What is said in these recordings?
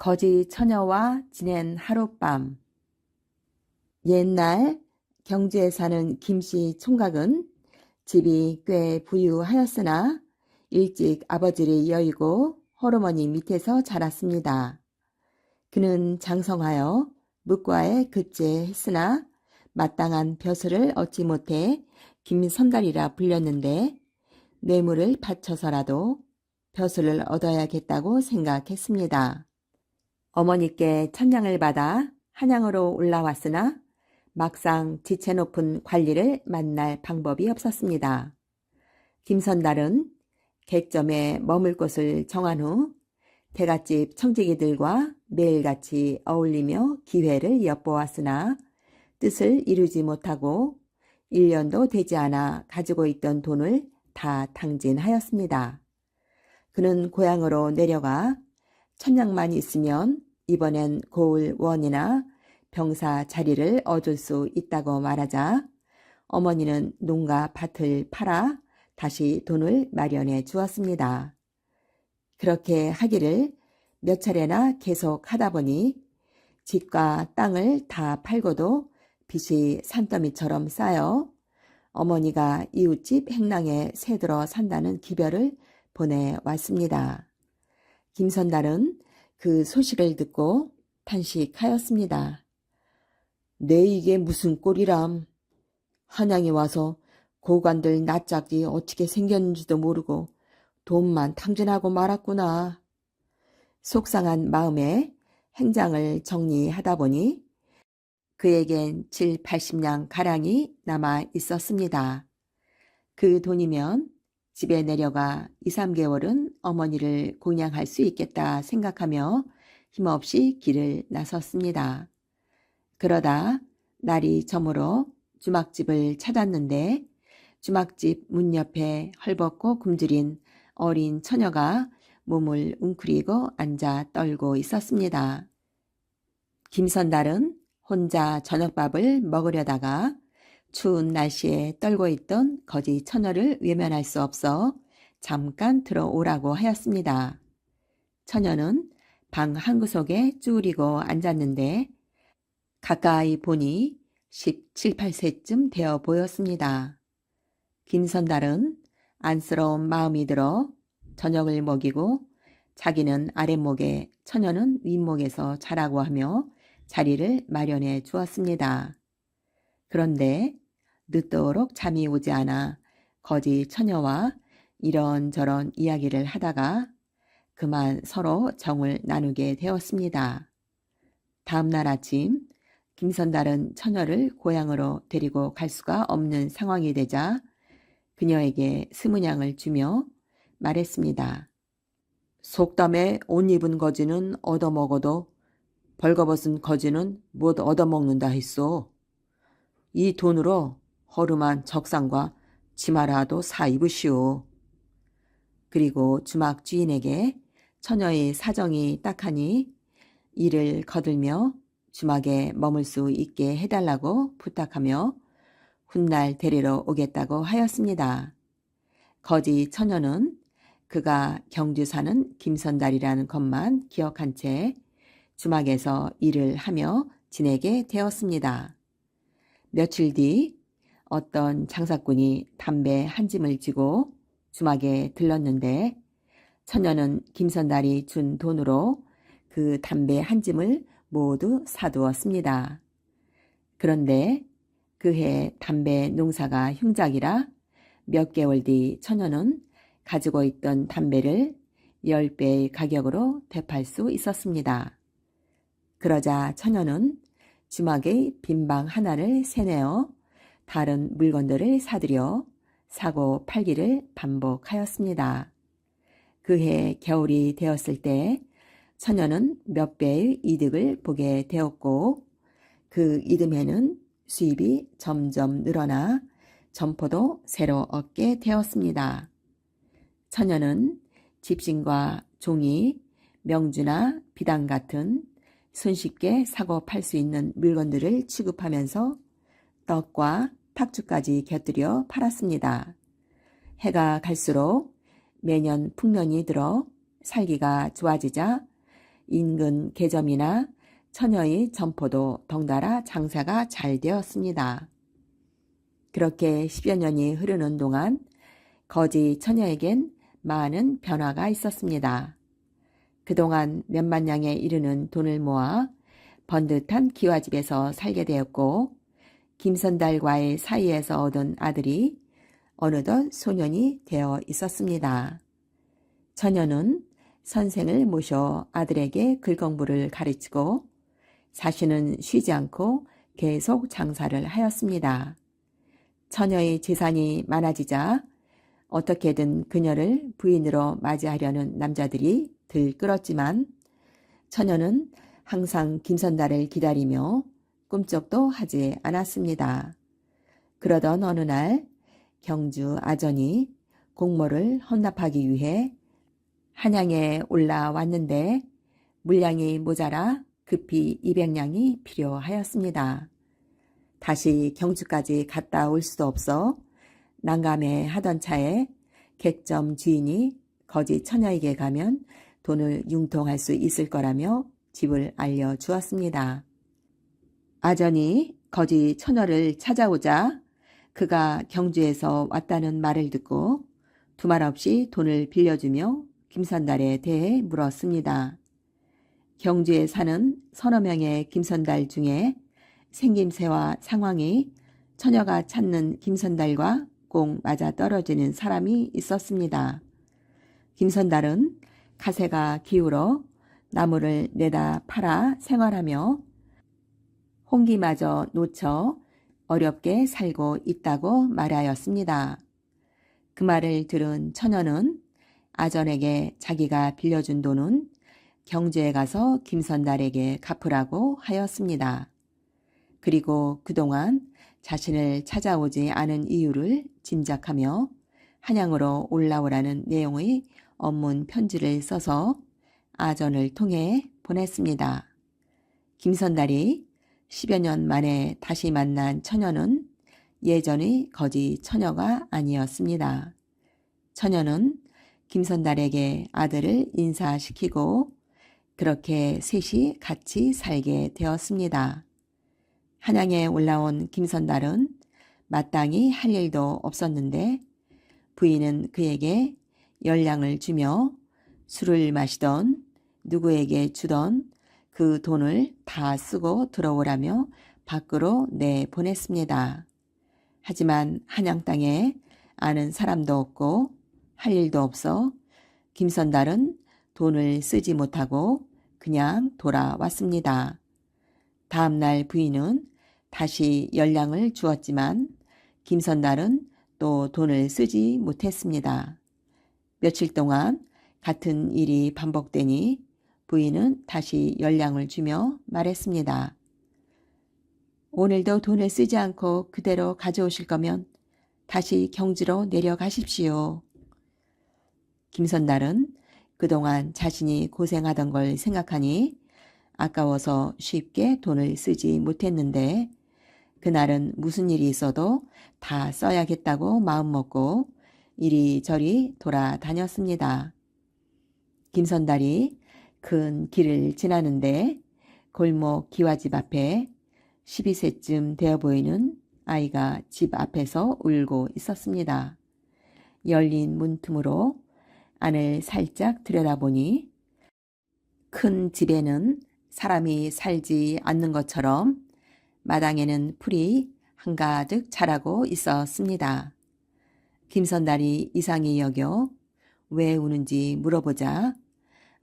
거지 처녀와 지낸 하룻밤. 옛날 경주에 사는 김씨 총각은 집이 꽤 부유하였으나 일찍 아버지를 여의고 홀어머니 밑에서 자랐습니다. 그는 장성하여 묵과에 급제했으나 마땅한 벼슬을 얻지 못해 김선달이라 불렸는데 뇌물을 바쳐서라도 벼슬을 얻어야겠다고 생각했습니다. 어머니께 천냥을 받아 한양으로 올라왔으나 막상 지체 높은 관리를 만날 방법이 없었습니다. 김선달은 객점에 머물 곳을 정한 후 대갓집 청지기들과 매일같이 어울리며 기회를 엿보았으나 뜻을 이루지 못하고 1년도 되지 않아 가지고 있던 돈을 다 탕진하였습니다. 그는 고향으로 내려가 천냥만 있으면 이번엔 고을 원이나 병사 자리를 얻을 수 있다고 말하자 어머니는 농가 밭을 팔아 다시 돈을 마련해 주었습니다. 그렇게 하기를 몇 차례나 계속 하다 보니 집과 땅을 다 팔고도 빚이 산더미처럼 쌓여 어머니가 이웃집 행랑에 새들어 산다는 기별을 보내왔습니다. 김선달은 그 소식을 듣고 탄식하였습니다. 내 이게 무슨 꼴이람. 한양에 와서 고관들 낯짝이 어떻게 생겼는지도 모르고 돈만 탕진하고 말았구나. 속상한 마음에 행장을 정리하다 보니 그에겐 7, 80냥 가량이 남아 있었습니다. 그 돈이면 집에 내려가 2, 3개월은 어머니를 공양할 수 있겠다 생각하며 힘없이 길을 나섰습니다. 그러다 날이 저물어 주막집을 찾았는데 주막집 문 옆에 헐벗고 굶주린 어린 처녀가 몸을 웅크리고 앉아 떨고 있었습니다. 김선달은 혼자 저녁밥을 먹으려다가 추운 날씨에 떨고 있던 거지 처녀를 외면할 수 없어 잠깐 들어오라고 하였습니다. 처녀는 방 한 구석에 쭈그리고 앉았는데 가까이 보니 17, 18세쯤 되어 보였습니다. 김선달은 안쓰러운 마음이 들어 저녁을 먹이고 자기는 아랫목에 처녀는 윗목에서 자라고 하며 자리를 마련해 주었습니다. 그런데 늦도록 잠이 오지 않아 거지 처녀와 이런저런 이야기를 하다가 그만 서로 정을 나누게 되었습니다. 다음날 아침 김선달은 처녀를 고향으로 데리고 갈 수가 없는 상황이 되자 그녀에게 20냥을 주며 말했습니다. 속담에 옷 입은 거지는 얻어먹어도 벌거벗은 거지는 못 얻어먹는다 했소. 이 돈으로 허름한 적상과 치마라도 사 입으시오. 그리고 주막 주인에게 처녀의 사정이 딱하니 이를 거들며 주막에 머물 수 있게 해달라고 부탁하며 훗날 데리러 오겠다고 하였습니다. 거지 처녀는 그가 경주 사는 김선달이라는 것만 기억한 채 주막에서 일을 하며 지내게 되었습니다. 며칠 뒤 어떤 장사꾼이 담배 한 짐을 지고 주막에 들렀는데 처녀는 김선달이 준 돈으로 그 담배 한 짐을 모두 사두었습니다. 그런데 그해 담배 농사가 흉작이라 몇 개월 뒤 처녀는 가지고 있던 담배를 10배의 가격으로 되팔 수 있었습니다. 그러자 처녀는 주막의 빈방 하나를 세내어 다른 물건들을 사들여 사고 팔기를 반복하였습니다. 그해 겨울이 되었을 때 처녀는 몇 배의 이득을 보게 되었고 그 이듬해는 수입이 점점 늘어나 점포도 새로 얻게 되었습니다. 처녀는 집신과 종이, 명주나 비단 같은 손쉽게 사고 팔 수 있는 물건들을 취급하면서 떡과 탁주까지 곁들여 팔았습니다. 해가 갈수록 매년 풍년이 들어 살기가 좋아지자 인근 개점이나 처녀의 점포도 덩달아 장사가 잘 되었습니다. 그렇게 10여 년이 흐르는 동안 거지 처녀에겐 많은 변화가 있었습니다. 그동안 몇만 냥에 이르는 돈을 모아 번듯한 기와집에서 살게 되었고 김선달과의 사이에서 얻은 아들이 어느덧 소년이 되어 있었습니다. 처녀는 선생을 모셔 아들에게 글공부를 가르치고 자신은 쉬지 않고 계속 장사를 하였습니다. 처녀의 재산이 많아지자 어떻게든 그녀를 부인으로 맞이하려는 남자들이 들끓었지만 처녀는 항상 김선달을 기다리며 꿈쩍도 하지 않았습니다. 그러던 어느 날 경주 아전이 공모를 헌납하기 위해 한양에 올라왔는데 물량이 모자라 급히 200냥이 필요하였습니다. 다시 경주까지 갔다 올 수도 없어 난감해 하던 차에 객점 주인이 거지 처녀에게 가면 돈을 융통할 수 있을 거라며 집을 알려주었습니다. 아전이 거지 처녀를 찾아오자 그가 경주에서 왔다는 말을 듣고 두말 없이 돈을 빌려주며 김선달에 대해 물었습니다. 경주에 사는 서너 명의 김선달 중에 생김새와 상황이 처녀가 찾는 김선달과 꼭 맞아떨어지는 사람이 있었습니다. 김선달은 가세가 기울어 나무를 내다 팔아 생활하며 홍기마저 놓쳐 어렵게 살고 있다고 말하였습니다. 그 말을 들은 처녀는 아전에게 자기가 빌려준 돈은 경주에 가서 김선달에게 갚으라고 하였습니다. 그리고 그동안 자신을 찾아오지 않은 이유를 짐작하며 한양으로 올라오라는 내용의 원문 편지를 써서 아전을 통해 보냈습니다. 김선달이 10여 년 만에 다시 만난 처녀는 예전의 거지 처녀가 아니었습니다. 처녀는 김선달에게 아들을 인사시키고 그렇게 셋이 같이 살게 되었습니다. 한양에 올라온 김선달은 마땅히 할 일도 없었는데 부인은 그에게 열량을 주며 술을 마시던 누구에게 주던 그 돈을 다 쓰고 들어오라며 밖으로 내보냈습니다. 하지만 한양 땅에 아는 사람도 없고 할 일도 없어 김선달은 돈을 쓰지 못하고 그냥 돌아왔습니다. 다음날 부인은 다시 열량을 주었지만 김선달은 또 돈을 쓰지 못했습니다. 며칠 동안 같은 일이 반복되니 부인은 다시 열량을 주며 말했습니다. 오늘도 돈을 쓰지 않고 그대로 가져오실 거면 다시 경주로 내려가십시오. 김선달은 그동안 자신이 고생하던 걸 생각하니 아까워서 쉽게 돈을 쓰지 못했는데 그날은 무슨 일이 있어도 다 써야겠다고 마음먹고 이리저리 돌아다녔습니다. 김선달이 큰 길을 지나는데 골목 기와집 앞에 12세쯤 되어 보이는 아이가 집 앞에서 울고 있었습니다. 열린 문틈으로 안을 살짝 들여다보니 큰 집에는 사람이 살지 않는 것처럼 마당에는 풀이 한가득 자라고 있었습니다. 김선달이 이상히 여겨 왜 우는지 물어보자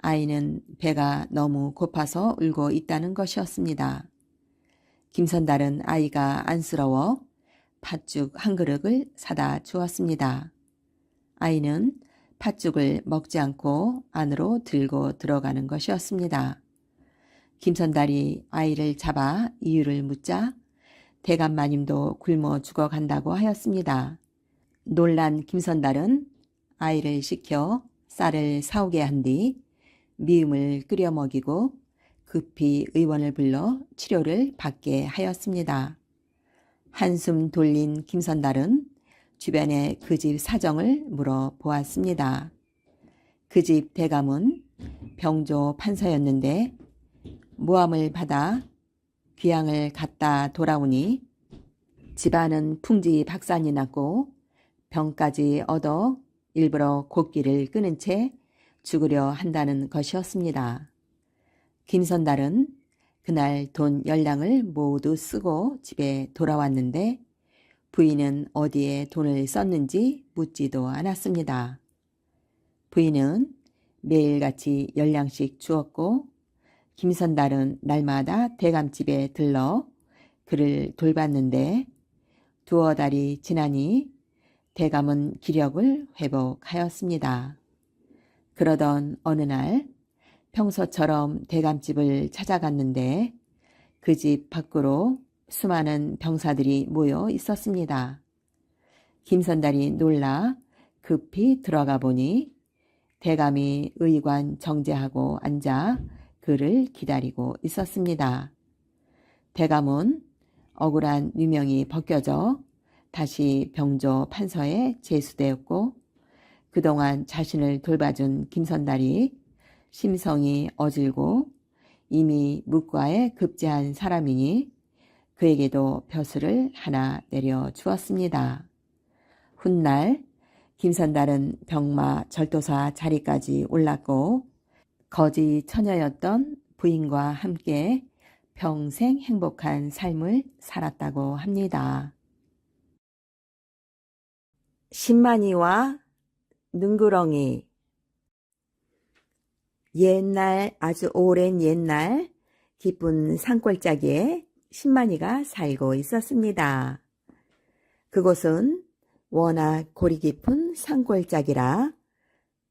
아이는 배가 너무 고파서 울고 있다는 것이었습니다. 김선달은 아이가 안쓰러워 팥죽 한 그릇을 사다 주었습니다. 아이는 팥죽을 먹지 않고 안으로 들고 들어가는 것이었습니다. 김선달이 아이를 잡아 이유를 묻자 대감마님도 굶어 죽어간다고 하였습니다. 놀란 김선달은 아이를 시켜 쌀을 사오게 한 뒤 미음을 끓여 먹이고 급히 의원을 불러 치료를 받게 하였습니다. 한숨 돌린 김선달은 주변의 그 집 사정을 물어보았습니다. 그 집 대감은 병조 판서였는데 모함을 받아 귀양을 갔다 돌아오니 집안은 풍지박산이 났고 병까지 얻어 일부러 곡기를 끊은 채 죽으려 한다는 것이었습니다. 김선달은 그날 돈 10량을 모두 쓰고 집에 돌아왔는데 부인은 어디에 돈을 썼는지 묻지도 않았습니다. 부인은 매일같이 10량씩 주었고 김선달은 날마다 대감집에 들러 그를 돌봤는데 두어 달이 지나니 대감은 기력을 회복하였습니다. 그러던 어느 날 평소처럼 대감집을 찾아갔는데 그 집 밖으로 수많은 병사들이 모여 있었습니다. 김선달이 놀라 급히 들어가 보니 대감이 의관 정제하고 앉아 그를 기다리고 있었습니다. 대감은 억울한 유명이 벗겨져 다시 병조 판서에 제수되었고 그동안 자신을 돌봐준 김선달이 심성이 어질고 이미 묵과에 급제한 사람이니 그에게도 벼슬을 하나 내려주었습니다. 훗날 김선달은 병마 절도사 자리까지 올랐고 거지 처녀였던 부인과 함께 평생 행복한 삶을 살았다고 합니다. 신만이와 능구렁이. 옛날, 아주 오랜 옛날 깊은 산골짜기에 신만이가 살고 있었습니다. 그곳은 워낙 골이 깊은 산골짜기라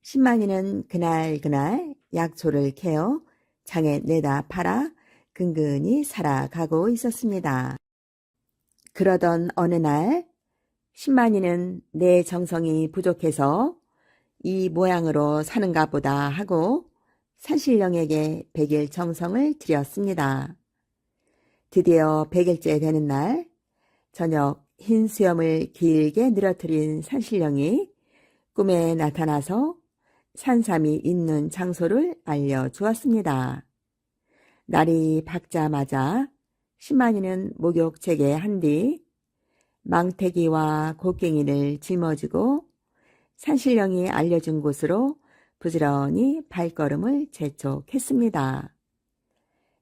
신만이는 그날 약초를 캐어 장에 내다 팔아 근근히 살아가고 있었습니다. 그러던 어느 날 신만이는 내 정성이 부족해서 이 모양으로 사는가 보다 하고 산신령에게 100일 정성을 드렸습니다. 드디어 100일째 되는 날 저녁 흰 수염을 길게 늘어뜨린 산신령이 꿈에 나타나서 산삼이 있는 장소를 알려주었습니다. 날이 밝자마자 신만이는 목욕제게 한 뒤 망태기와 곡괭이를 짊어지고 산신령이 알려준 곳으로 부지런히 발걸음을 재촉했습니다.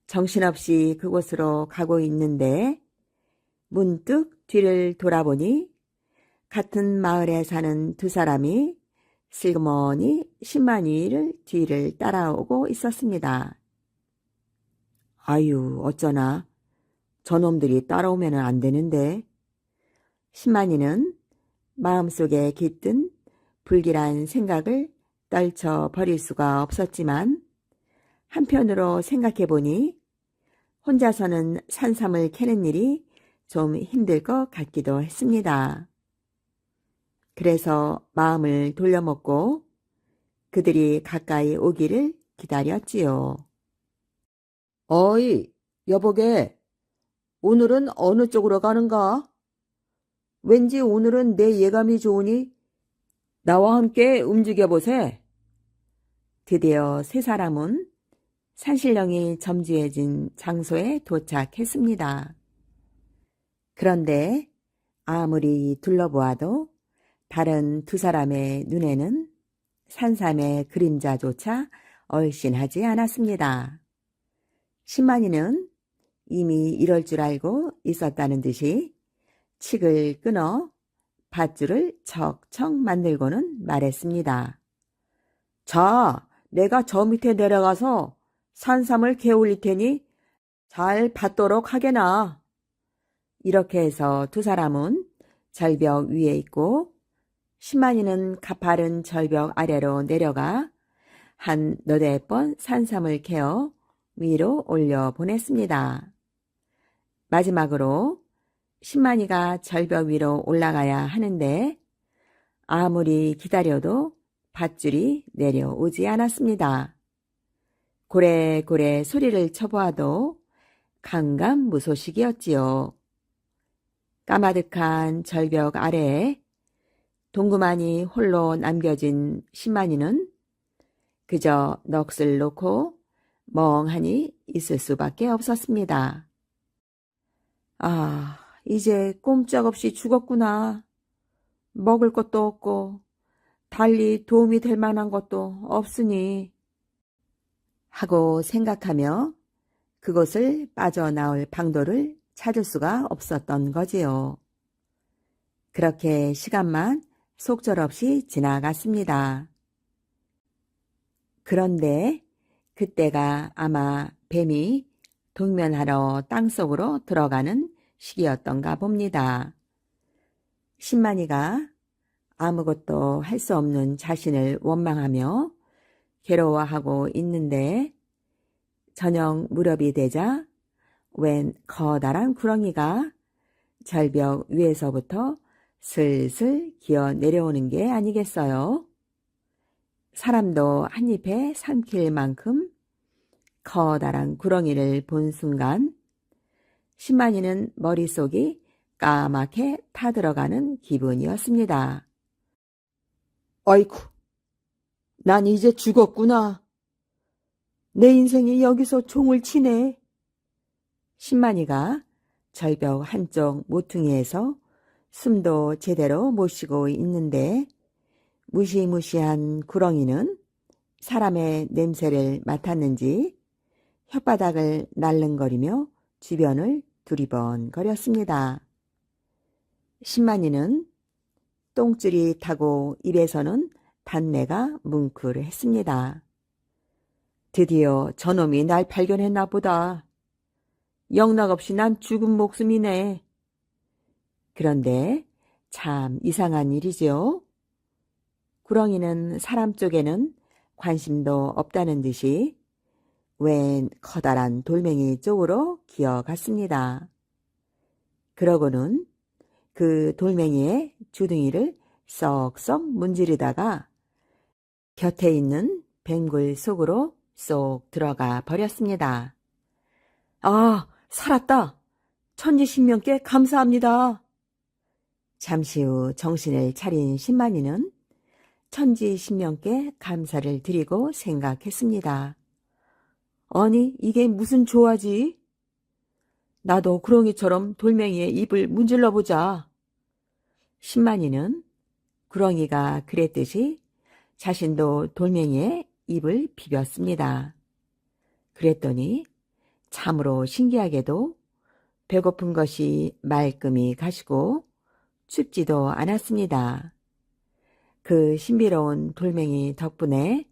정신없이 그곳으로 가고 있는데 문득 뒤를 돌아보니 같은 마을에 사는 두 사람이 슬그머니 신만이를 뒤를 따라오고 있었습니다. 아유, 어쩌나 저놈들이 따라오면 안 되는데. 신만이는 마음속에 깃든 불길한 생각을 떨쳐버릴 수가 없었지만 한편으로 생각해보니 혼자서는 산삼을 캐는 일이 좀 힘들 것 같기도 했습니다. 그래서 마음을 돌려먹고 그들이 가까이 오기를 기다렸지요. 어이, 여보게, 오늘은 어느 쪽으로 가는가? 왠지 오늘은 내 예감이 좋으니 나와 함께 움직여보세. 드디어 세 사람은 산신령이 점지해진 장소에 도착했습니다. 그런데 아무리 둘러보아도 다른 두 사람의 눈에는 산삼의 그림자조차 얼씬하지 않았습니다. 신만이는 이미 이럴 줄 알고 있었다는 듯이 칡을 끊어 밧줄을 척척 만들고는 말했습니다. 자, 내가 저 밑에 내려가서 산삼을 캐올릴 테니 잘 받도록 하게나. 이렇게 해서 두 사람은 절벽 위에 있고 신만이는 가파른 절벽 아래로 내려가 한 너댓 번 산삼을 캐어 위로 올려 보냈습니다. 마지막으로 신만이가 절벽 위로 올라가야 하는데 아무리 기다려도 밧줄이 내려오지 않았습니다. 고래고래 소리를 쳐보아도 강감무소식이었지요. 까마득한 절벽 아래에 동그만이 홀로 남겨진 신만이는 그저 넋을 놓고 멍하니 있을 수밖에 없었습니다. 아, 이제 꼼짝없이 죽었구나. 먹을 것도 없고 달리 도움이 될 만한 것도 없으니 하고 생각하며 그곳을 빠져나올 방도를 찾을 수가 없었던 거지요. 그렇게 시간만 속절없이 지나갔습니다. 그런데 그때가 아마 뱀이 동면하러 땅속으로 들어가는 시기였던가 봅니다. 신만이가 아무것도 할 수 없는 자신을 원망하며 괴로워하고 있는데 저녁 무렵이 되자 웬 커다란 구렁이가 절벽 위에서부터 슬슬 기어 내려오는 게 아니겠어요? 사람도 한 입에 삼킬 만큼 커다란 구렁이를 본 순간 신만이는 머릿속이 까맣게 타들어가는 기분이었습니다. 아이쿠, 난 이제 죽었구나. 내 인생이 여기서 종을 치네. 신만이가 절벽 한쪽 모퉁이에서 숨도 제대로 못 쉬고 있는데 무시무시한 구렁이는 사람의 냄새를 맡았는지 혓바닥을 날름거리며 주변을 두리번거렸습니다. 신만이는 똥줄이 타고 입에서는 단내가 뭉클했습니다. 드디어 저놈이 날 발견했나 보다. 영락없이 난 죽은 목숨이네. 그런데 참 이상한 일이죠. 구렁이는 사람 쪽에는 관심도 없다는 듯이 웬 커다란 돌멩이 쪽으로 기어갔습니다. 그러고는 그 돌멩이의 주둥이를 썩썩 문지르다가 곁에 있는 뱅굴 속으로 쏙 들어가 버렸습니다. 아, 살았다. 천지신명께 감사합니다. 잠시 후 정신을 차린 신만이는 천지신명께 감사를 드리고 생각했습니다. 아니, 이게 무슨 조화지? 나도 구렁이처럼 돌멩이의 입을 문질러 보자. 신만이는 구렁이가 그랬듯이 자신도 돌멩이에 입을 비볐습니다. 그랬더니 참으로 신기하게도 배고픈 것이 말끔히 가시고 춥지도 않았습니다. 그 신비로운 돌멩이 덕분에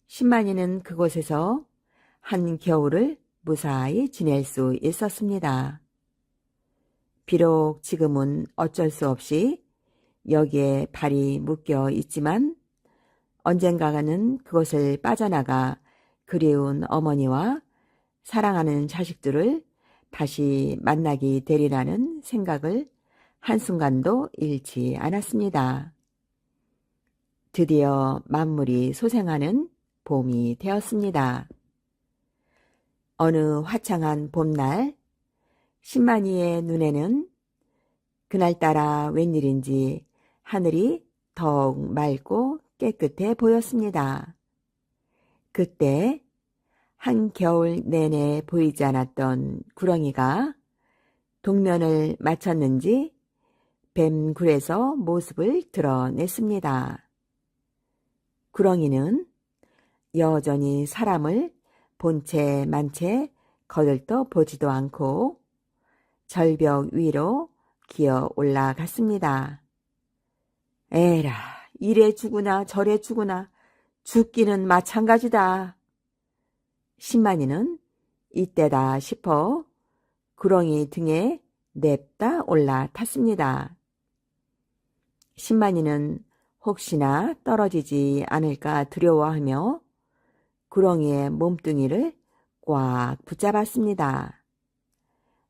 신만이는 그곳에서 한겨울을 무사히 지낼 수 있었습니다. 비록 지금은 어쩔 수 없이 여기에 발이 묶여 있지만 언젠가는 그곳을 빠져나가 그리운 어머니와 사랑하는 자식들을 다시 만나게 되리라는 생각을 한순간도 잃지 않았습니다. 드디어 만물이 소생하는 봄이 되었습니다. 어느 화창한 봄날 신만이의 눈에는 그날따라 웬일인지 하늘이 더욱 맑고 깨끗해 보였습니다. 그때 한겨울 내내 보이지 않았던 구렁이가 동면을 마쳤는지 뱀굴에서 모습을 드러냈습니다. 구렁이는 여전히 사람을 본 채 만 채 거들떠 보지도 않고 절벽 위로 기어 올라갔습니다. 에라, 이래 죽으나 저래 죽으나 죽기는 마찬가지다. 신만이는 이때다 싶어 구렁이 등에 냅다 올라탔습니다. 신만이는 혹시나 떨어지지 않을까 두려워하며 구렁이의 몸뚱이를 꽉 붙잡았습니다.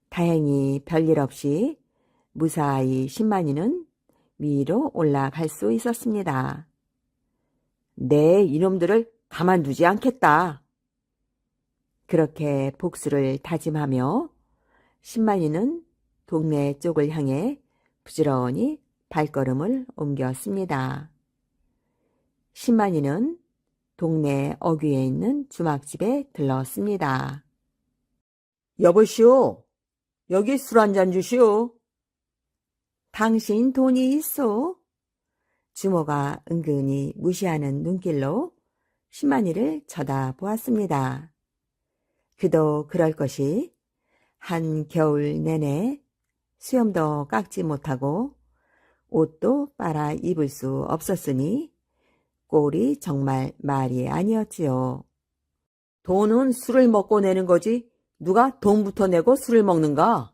다행히 별일 없이 무사히 신만이는 위로 올라갈 수 있었습니다. 내 이놈들을 가만두지 않겠다. 그렇게 복수를 다짐하며 신만이는 동네 쪽을 향해 부지런히 발걸음을 옮겼습니다. 신만이는 동네 어귀에 있는 주막집에 들렀습니다. 여보시오, 여기 술 한잔 주시오. 당신 돈이 있어? 주모가 은근히 무시하는 눈길로 신만이를 쳐다보았습니다. 그도 그럴 것이 한 겨울 내내 수염도 깎지 못하고 옷도 빨아 입을 수 없었으니 꼴이 정말 말이 아니었지요. 돈은 술을 먹고 내는 거지 누가 돈부터 내고 술을 먹는가?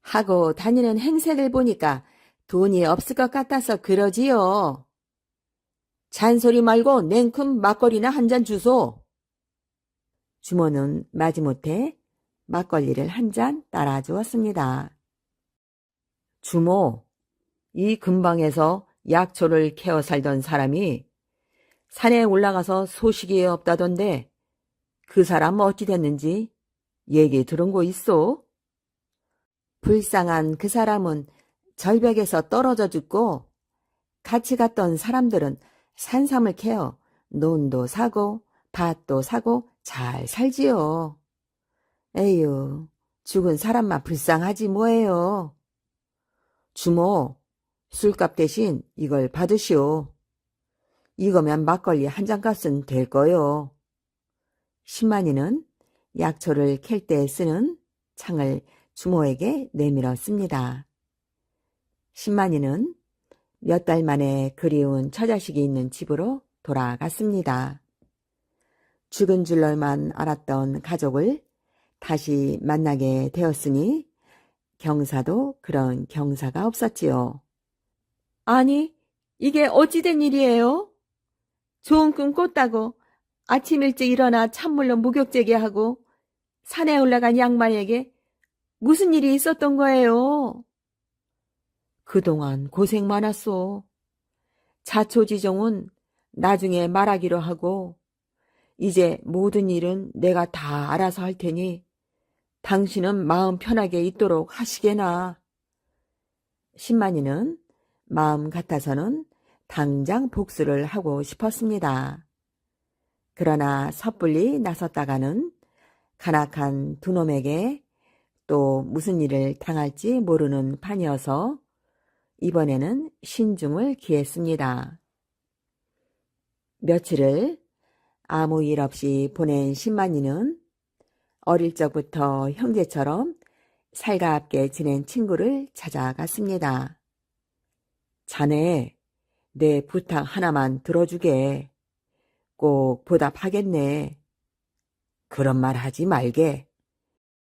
하고 다니는 행색을 보니까 돈이 없을 것 같아서 그러지요. 잔소리 말고 냉큼 막걸리나 한 잔 주소. 주모는 마지못해 막걸리를 한 잔 따라주었습니다. 주모, 이 근방에서 약초를 캐어 살던 사람이 산에 올라가서 소식이 없다던데 그 사람 어찌 됐는지 얘기 들은 거 있어? 불쌍한 그 사람은 절벽에서 떨어져 죽고 같이 갔던 사람들은 산삼을 캐어 논도 사고 밭도 사고 잘 살지요. 에휴, 죽은 사람만 불쌍하지 뭐예요. 주모, 술값 대신 이걸 받으시오. 이거면 막걸리 한 잔값은 될 거요. 신만이는 약초를 캘 때 쓰는 창을 주모에게 내밀었습니다. 신만이는 몇 달 만에 그리운 처자식이 있는 집으로 돌아갔습니다. 죽은 줄로만 알았던 가족을 다시 만나게 되었으니 경사도 그런 경사가 없었지요. 아니, 이게 어찌된 일이에요? 좋은 꿈 꿨다고 아침 일찍 일어나 찬물로 목욕제게 하고 산에 올라간 양반에게 무슨 일이 있었던 거예요? 그동안 고생 많았소. 자초지종은 나중에 말하기로 하고 이제 모든 일은 내가 다 알아서 할 테니 당신은 마음 편하게 있도록 하시게나. 신만이는 마음 같아서는 당장 복수를 하고 싶었습니다. 그러나 섣불리 나섰다가는 간악한 두 놈에게 또 무슨 일을 당할지 모르는 판이어서 이번에는 신중을 기했습니다. 며칠을 아무 일 없이 보낸 신만이는 어릴 적부터 형제처럼 살갑게 지낸 친구를 찾아갔습니다. 자네, 내 부탁 하나만 들어주게. 꼭 보답하겠네. 그런 말 하지 말게.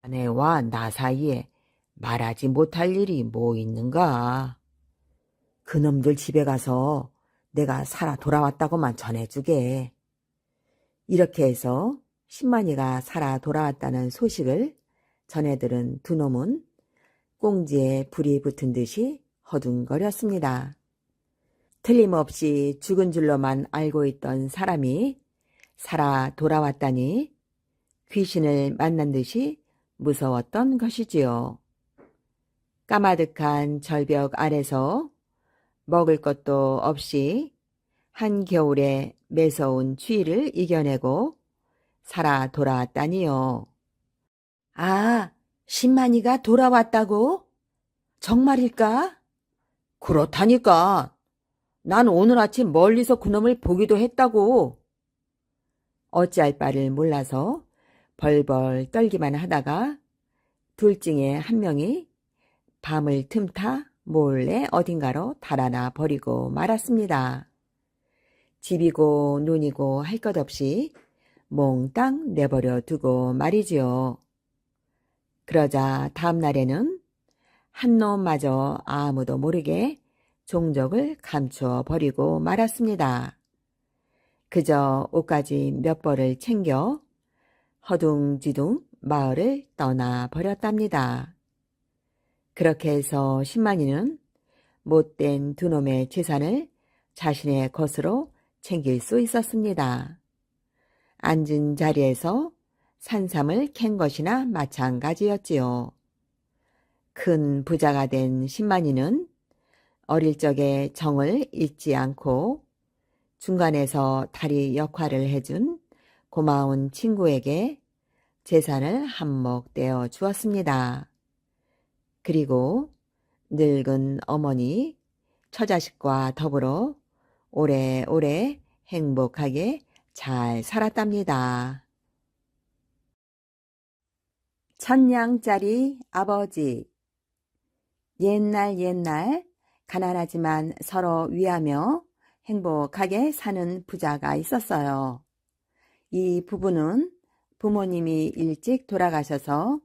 자네와 나 사이에 말하지 못할 일이 뭐 있는가? 그놈들 집에 가서 내가 살아 돌아왔다고만 전해주게. 이렇게 해서 신만이가 살아 돌아왔다는 소식을 전해들은 두 놈은 꽁지에 불이 붙은 듯이 허둥거렸습니다. 틀림없이 죽은 줄로만 알고 있던 사람이 살아 돌아왔다니 귀신을 만난 듯이 무서웠던 것이지요. 까마득한 절벽 아래서 먹을 것도 없이 한겨울에 매서운 추위를 이겨내고 살아 돌아왔다니요. 아, 신만이가 돌아왔다고? 정말일까? 그렇다니까. 난 오늘 아침 멀리서 그놈을 보기도 했다고. 어찌할 바를 몰라서 벌벌 떨기만 하다가 둘 중에 한 명이 밤을 틈타 몰래 어딘가로 달아나 버리고 말았습니다. 집이고 눈이고 할 것 없이 몽땅 내버려 두고 말이지요. 그러자 다음 날에는 한 놈마저 아무도 모르게 종적을 감추어 버리고 말았습니다. 그저 옷가지 몇 벌을 챙겨 허둥지둥 마을을 떠나 버렸답니다. 그렇게 해서 신만이는 못된 두 놈의 재산을 자신의 것으로 챙길 수 있었습니다. 앉은 자리에서 산삼을 캔 것이나 마찬가지였지요. 큰 부자가 된 신만이는 어릴 적에 정을 잊지 않고 중간에서 다리 역할을 해준 고마운 친구에게 재산을 한몫 떼어 주었습니다. 그리고 늙은 어머니, 처자식과 더불어 오래오래 행복하게 잘 살았답니다. 천냥짜리 아버지. 옛날 가난하지만 서로 위하며 행복하게 사는 부자가 있었어요. 이 부부는 부모님이 일찍 돌아가셔서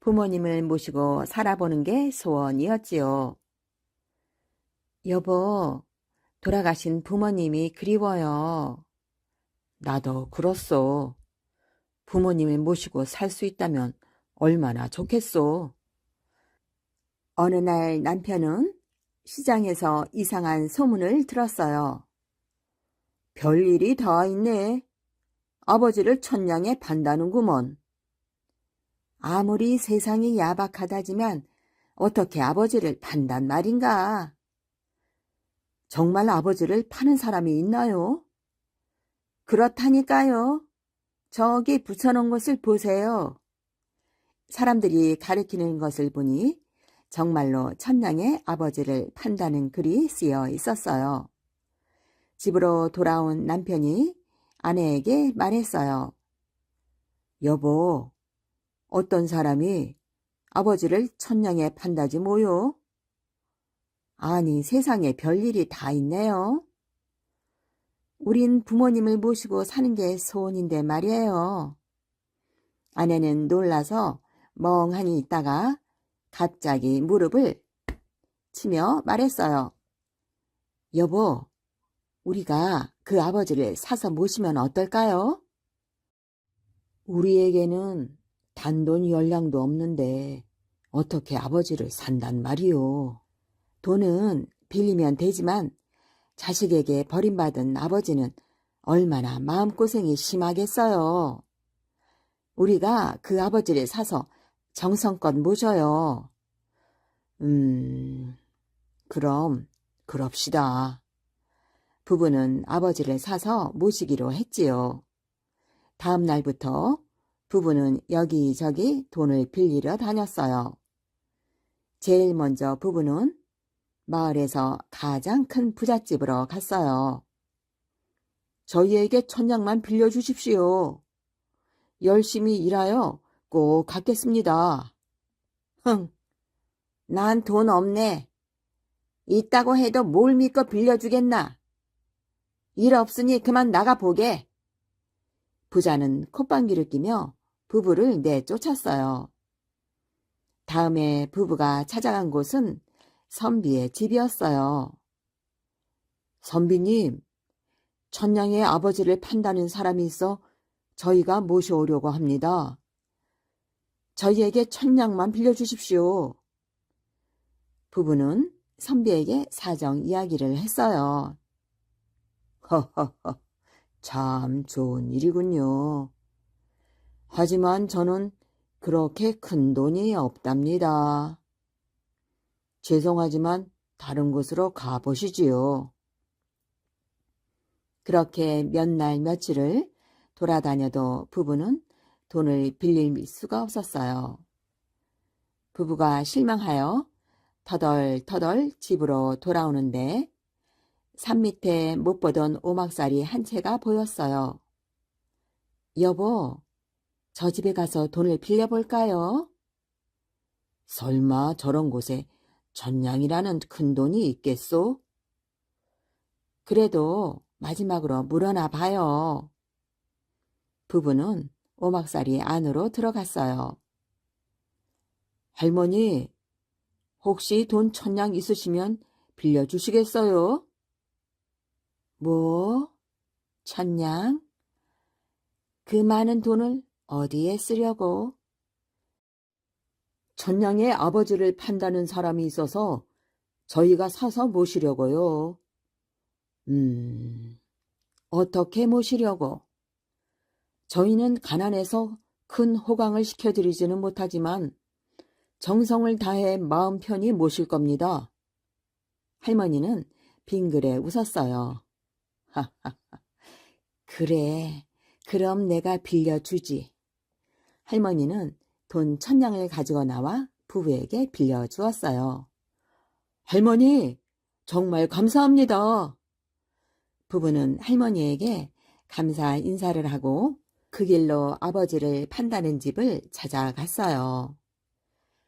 부모님을 모시고 살아보는 게 소원이었지요. 여보, 돌아가신 부모님이 그리워요. 나도 그렇소. 부모님을 모시고 살 수 있다면 얼마나 좋겠소. 어느 날 남편은 시장에서 이상한 소문을 들었어요. 별일이 다 있네. 아버지를 천냥에 판다는구먼. 아무리 세상이 야박하다지만 어떻게 아버지를 판단 말인가? 정말 아버지를 파는 사람이 있나요? 그렇다니까요. 저기 붙여놓은 것을 보세요. 사람들이 가리키는 것을 보니 정말로 천냥의 아버지를 판다는 글이 쓰여 있었어요. 집으로 돌아온 남편이 아내에게 말했어요. 여보, 어떤 사람이 아버지를 천냥에 판다지 뭐요? 아니, 세상에 별일이 다 있네요. 우린 부모님을 모시고 사는 게 소원인데 말이에요. 아내는 놀라서 멍하니 있다가 갑자기 무릎을 치며 말했어요. 여보, 우리가 그 아버지를 사서 모시면 어떨까요? 우리에게는 단돈 열량도 없는데 어떻게 아버지를 산단 말이오. 돈은 빌리면 되지만 자식에게 버림받은 아버지는 얼마나 마음고생이 심하겠어요. 우리가 그 아버지를 사서 정성껏 모셔요. 그럼 그럽시다. 부부는 아버지를 사서 모시기로 했지요. 다음 날부터 부부는 여기저기 돈을 빌리러 다녔어요. 제일 먼저 부부는 마을에서 가장 큰 부잣집으로 갔어요. 저희에게 천냥만 빌려주십시오. 열심히 일하여 꼭 갚겠습니다. 흥, 난 돈 없네. 있다고 해도 뭘 믿고 빌려주겠나. 일 없으니 그만 나가보게. 부자는 콧방귀를 끼며 부부를 내쫓았어요. 다음에 부부가 찾아간 곳은 선비의 집이었어요. 선비님, 천냥의 아버지를 판다는 사람이 있어 저희가 모셔오려고 합니다. 저희에게 천냥만 빌려주십시오. 부부는 선비에게 사정 이야기를 했어요. 허허허, 참 좋은 일이군요. 하지만 저는 그렇게 큰 돈이 없답니다. 죄송하지만 다른 곳으로 가보시지요. 그렇게 몇 날 며칠을 돌아다녀도 부부는 돈을 빌릴 수가 없었어요. 부부가 실망하여 터덜터덜 집으로 돌아오는데 산 밑에 못 보던 오막살이 한 채가 보였어요. 여보, 저 집에 가서 돈을 빌려볼까요? 설마 저런 곳에 천냥이라는 큰 돈이 있겠소? 그래도 마지막으로 물어나 봐요. 부부는 오막살이 안으로 들어갔어요. 할머니, 혹시 돈 천냥 있으시면 빌려주시겠어요? 뭐? 천냥? 그 많은 돈을 어디에 쓰려고? 천냥의 아버지를 판다는 사람이 있어서 저희가 사서 모시려고요. 어떻게 모시려고? 저희는 가난해서 큰 호강을 시켜드리지는 못하지만 정성을 다해 마음 편히 모실 겁니다. 할머니는 빙그레 웃었어요. 그래, 그럼 내가 빌려주지. 할머니는 돈 1,000냥을 가지고 나와 부부에게 빌려주었어요. 할머니, 정말 감사합니다. 부부는 할머니에게 감사 인사를 하고 그 길로 아버지를 판다는 집을 찾아갔어요.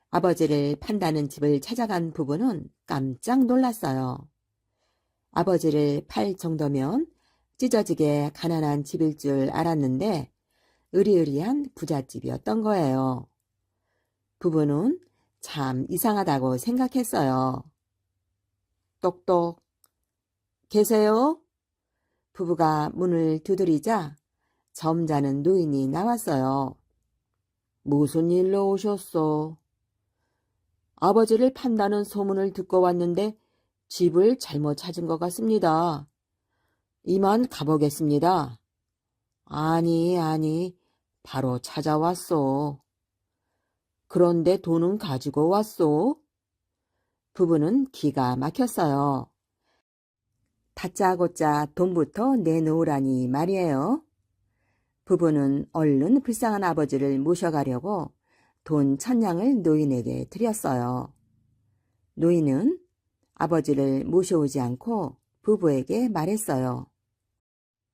아버지를 판다는 집을 찾아간 부부는 깜짝 놀랐어요. 아버지를 팔 정도면 찢어지게 가난한 집일 줄 알았는데 으리으리한 부잣집이었던 거예요. 부부는 참 이상하다고 생각했어요. 똑똑, 계세요? 부부가 문을 두드리자 점잖은 노인이 나왔어요. 무슨 일로 오셨소? 아버지를 판다는 소문을 듣고 왔는데 집을 잘못 찾은 것 같습니다. 이만 가보겠습니다. 아니, 바로 찾아왔소. 그런데 돈은 가지고 왔소? 부부는 기가 막혔어요. 다짜고짜 돈부터 내놓으라니 말이에요. 부부는 얼른 불쌍한 아버지를 모셔가려고 돈 1,000냥을 노인에게 드렸어요. 노인은 아버지를 모셔오지 않고 부부에게 말했어요.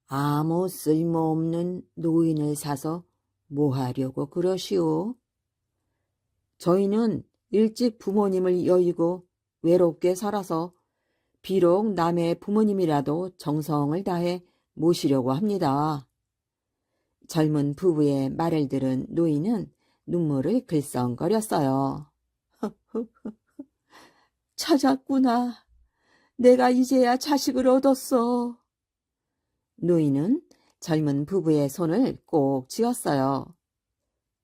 아무 쓸모없는 노인을 사서 뭐 하려고 그러시오? 저희는 일찍 부모님을 여의고 외롭게 살아서 비록 남의 부모님이라도 정성을 다해 모시려고 합니다. 젊은 부부의 말을 들은 노인은 눈물을 글썽거렸어요. 찾았구나. 내가 이제야 자식을 얻었어. 노인은 젊은 부부의 손을 꼭 쥐었어요.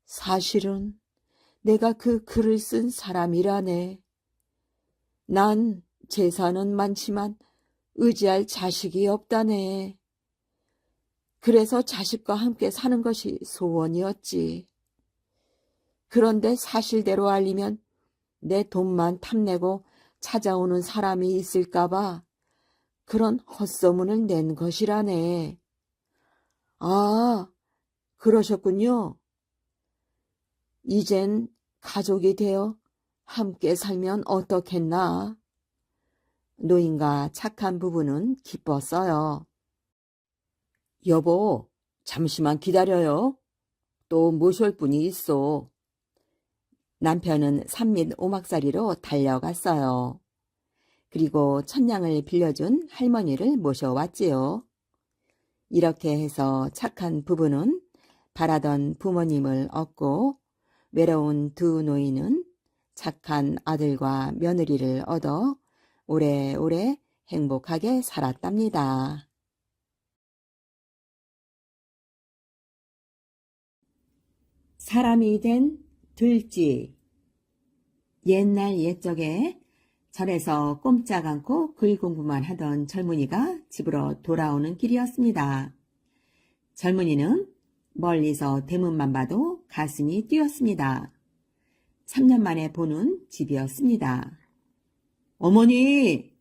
사실은 내가 그 글을 쓴 사람이라네. 난 재산은 많지만 의지할 자식이 없다네. 그래서 자식과 함께 사는 것이 소원이었지. 그런데 사실대로 알리면 내 돈만 탐내고 찾아오는 사람이 있을까봐 그런 헛소문을 낸 것이라네. 아, 그러셨군요. 이젠 가족이 되어 함께 살면 어떻겠나. 노인과 착한 부부는 기뻤어요. 여보, 잠시만 기다려요. 또 모실 분이 있어. 남편은 산밑 오막살이로 달려갔어요. 그리고 1,000냥을 빌려준 할머니를 모셔왔지요. 이렇게 해서 착한 부부는 바라던 부모님을 얻고 외로운 두 노인은 착한 아들과 며느리를 얻어 오래오래 행복하게 살았답니다. 사람이 된 들쥐. 옛날 옛적에 절에서 꼼짝 않고 글 공부만 하던 젊은이가 집으로 돌아오는 길이었습니다. 젊은이는 멀리서 대문만 봐도 가슴이 뛰었습니다. 3년 만에 보는 집이었습니다. 어머니!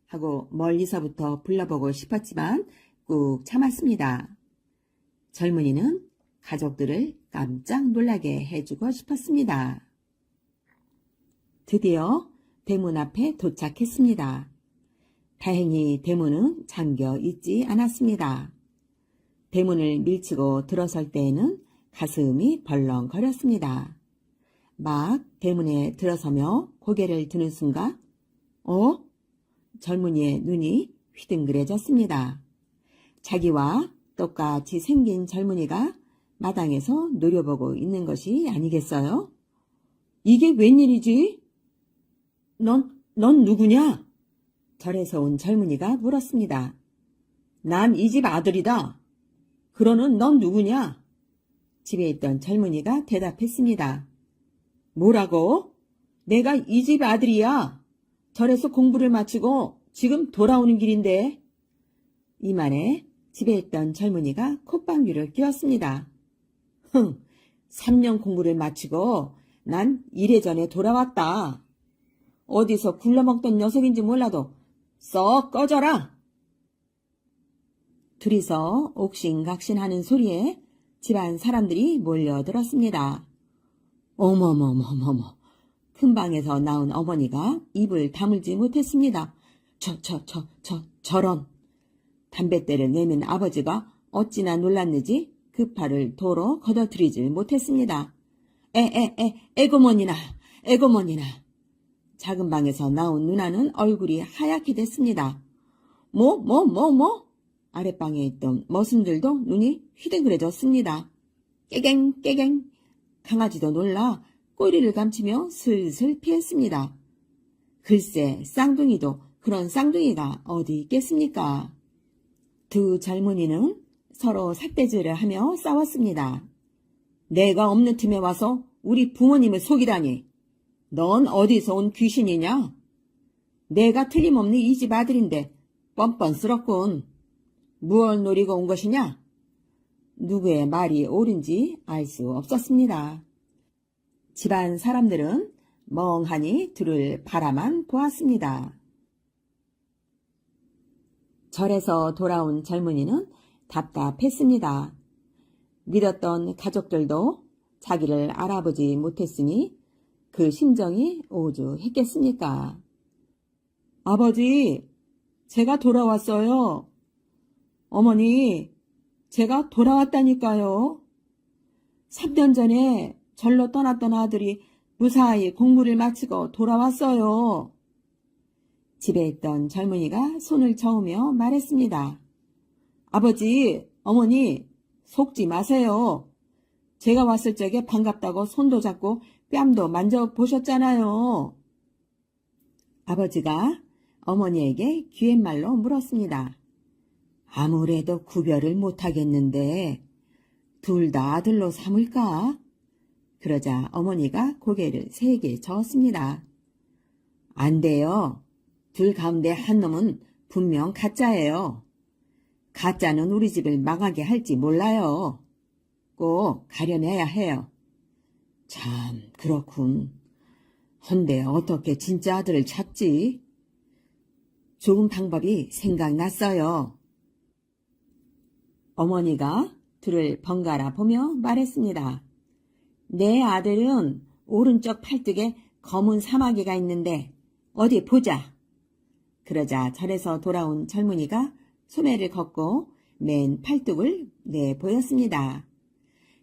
하고 멀리서부터 불러보고 싶었지만 꾹 참았습니다. 젊은이는 가족들을 깜짝 놀라게 해주고 싶었습니다. 드디어 대문 앞에 도착했습니다. 다행히 대문은 잠겨 있지 않았습니다. 대문을 밀치고 들어설 때에는 가슴이 벌렁거렸습니다. 막 대문에 들어서며 고개를 드는 순간 젊은이의 눈이 휘둥그레졌습니다. 자기와 똑같이 생긴 젊은이가 마당에서 노려보고 있는 것이 아니겠어요? 이게 웬일이지? 넌 누구냐? 절에서 온 젊은이가 물었습니다. 난 이 집 아들이다. 그러는 넌 누구냐? 집에 있던 젊은이가 대답했습니다. 뭐라고? 내가 이 집 아들이야. 절에서 공부를 마치고 지금 돌아오는 길인데. 이 말에 집에 있던 젊은이가 콧방귀를 뀌었습니다. 3년 공부를 마치고 난 이래전에 돌아왔다. 어디서 굴러먹던 녀석인지 몰라도 썩 꺼져라. 둘이서 옥신각신하는 소리에 집안 사람들이 몰려들었습니다. 어머머머머머. 큰 방에서 나온 어머니가 입을 다물지 못했습니다. 저런. 담뱃대를 내민 아버지가 어찌나 놀랐는지 그 팔을 도로 걷어들이질 못했습니다. 에고머니나. 작은 방에서 나온 누나는 얼굴이 하얗게 됐습니다. 뭐? 아랫방에 있던 머슴들도 눈이 휘둥그레졌습니다. 깨갱. 강아지도 놀라 꼬리를 감추며 슬슬 피했습니다. 글쎄, 쌍둥이도 그런 쌍둥이가 어디 있겠습니까? 두 젊은이는 서로 삿대질을 하며 싸웠습니다. 내가 없는 틈에 와서 우리 부모님을 속이다니. 넌 어디서 온 귀신이냐? 내가 틀림없는 이 집 아들인데 뻔뻔스럽군. 무얼 노리고 온 것이냐? 누구의 말이 옳은지 알 수 없었습니다. 집안 사람들은 멍하니 둘을 바라만 보았습니다. 절에서 돌아온 젊은이는 답답했습니다. 믿었던 가족들도 자기를 알아보지 못했으니 그 심정이 오죽했겠습니까? 아버지, 제가 돌아왔어요. 어머니, 제가 돌아왔다니까요. 3년 전에 절로 떠났던 아들이 무사히 공부를 마치고 돌아왔어요. 집에 있던 젊은이가 손을 저으며 말했습니다. 아버지, 어머니, 속지 마세요. 제가 왔을 적에 반갑다고 손도 잡고 뺨도 만져보셨잖아요. 아버지가 어머니에게 귀갯말로 물었습니다. 아무래도 구별을 못하겠는데 둘 다 아들로 삼을까? 그러자 어머니가 고개를 세게 저었습니다. 안 돼요. 둘 가운데 한 놈은 분명 가짜예요. 가짜는 우리 집을 망하게 할지 몰라요. 꼭 가려내야 해요. 참 그렇군. 헌데 어떻게 진짜 아들을 찾지? 좋은 방법이 생각났어요. 어머니가 둘을 번갈아 보며 말했습니다. 내 아들은 오른쪽 팔뚝에 검은 사마귀가 있는데 어디 보자. 그러자 절에서 돌아온 젊은이가 소매를 걷고 맨 팔뚝을 내보였습니다.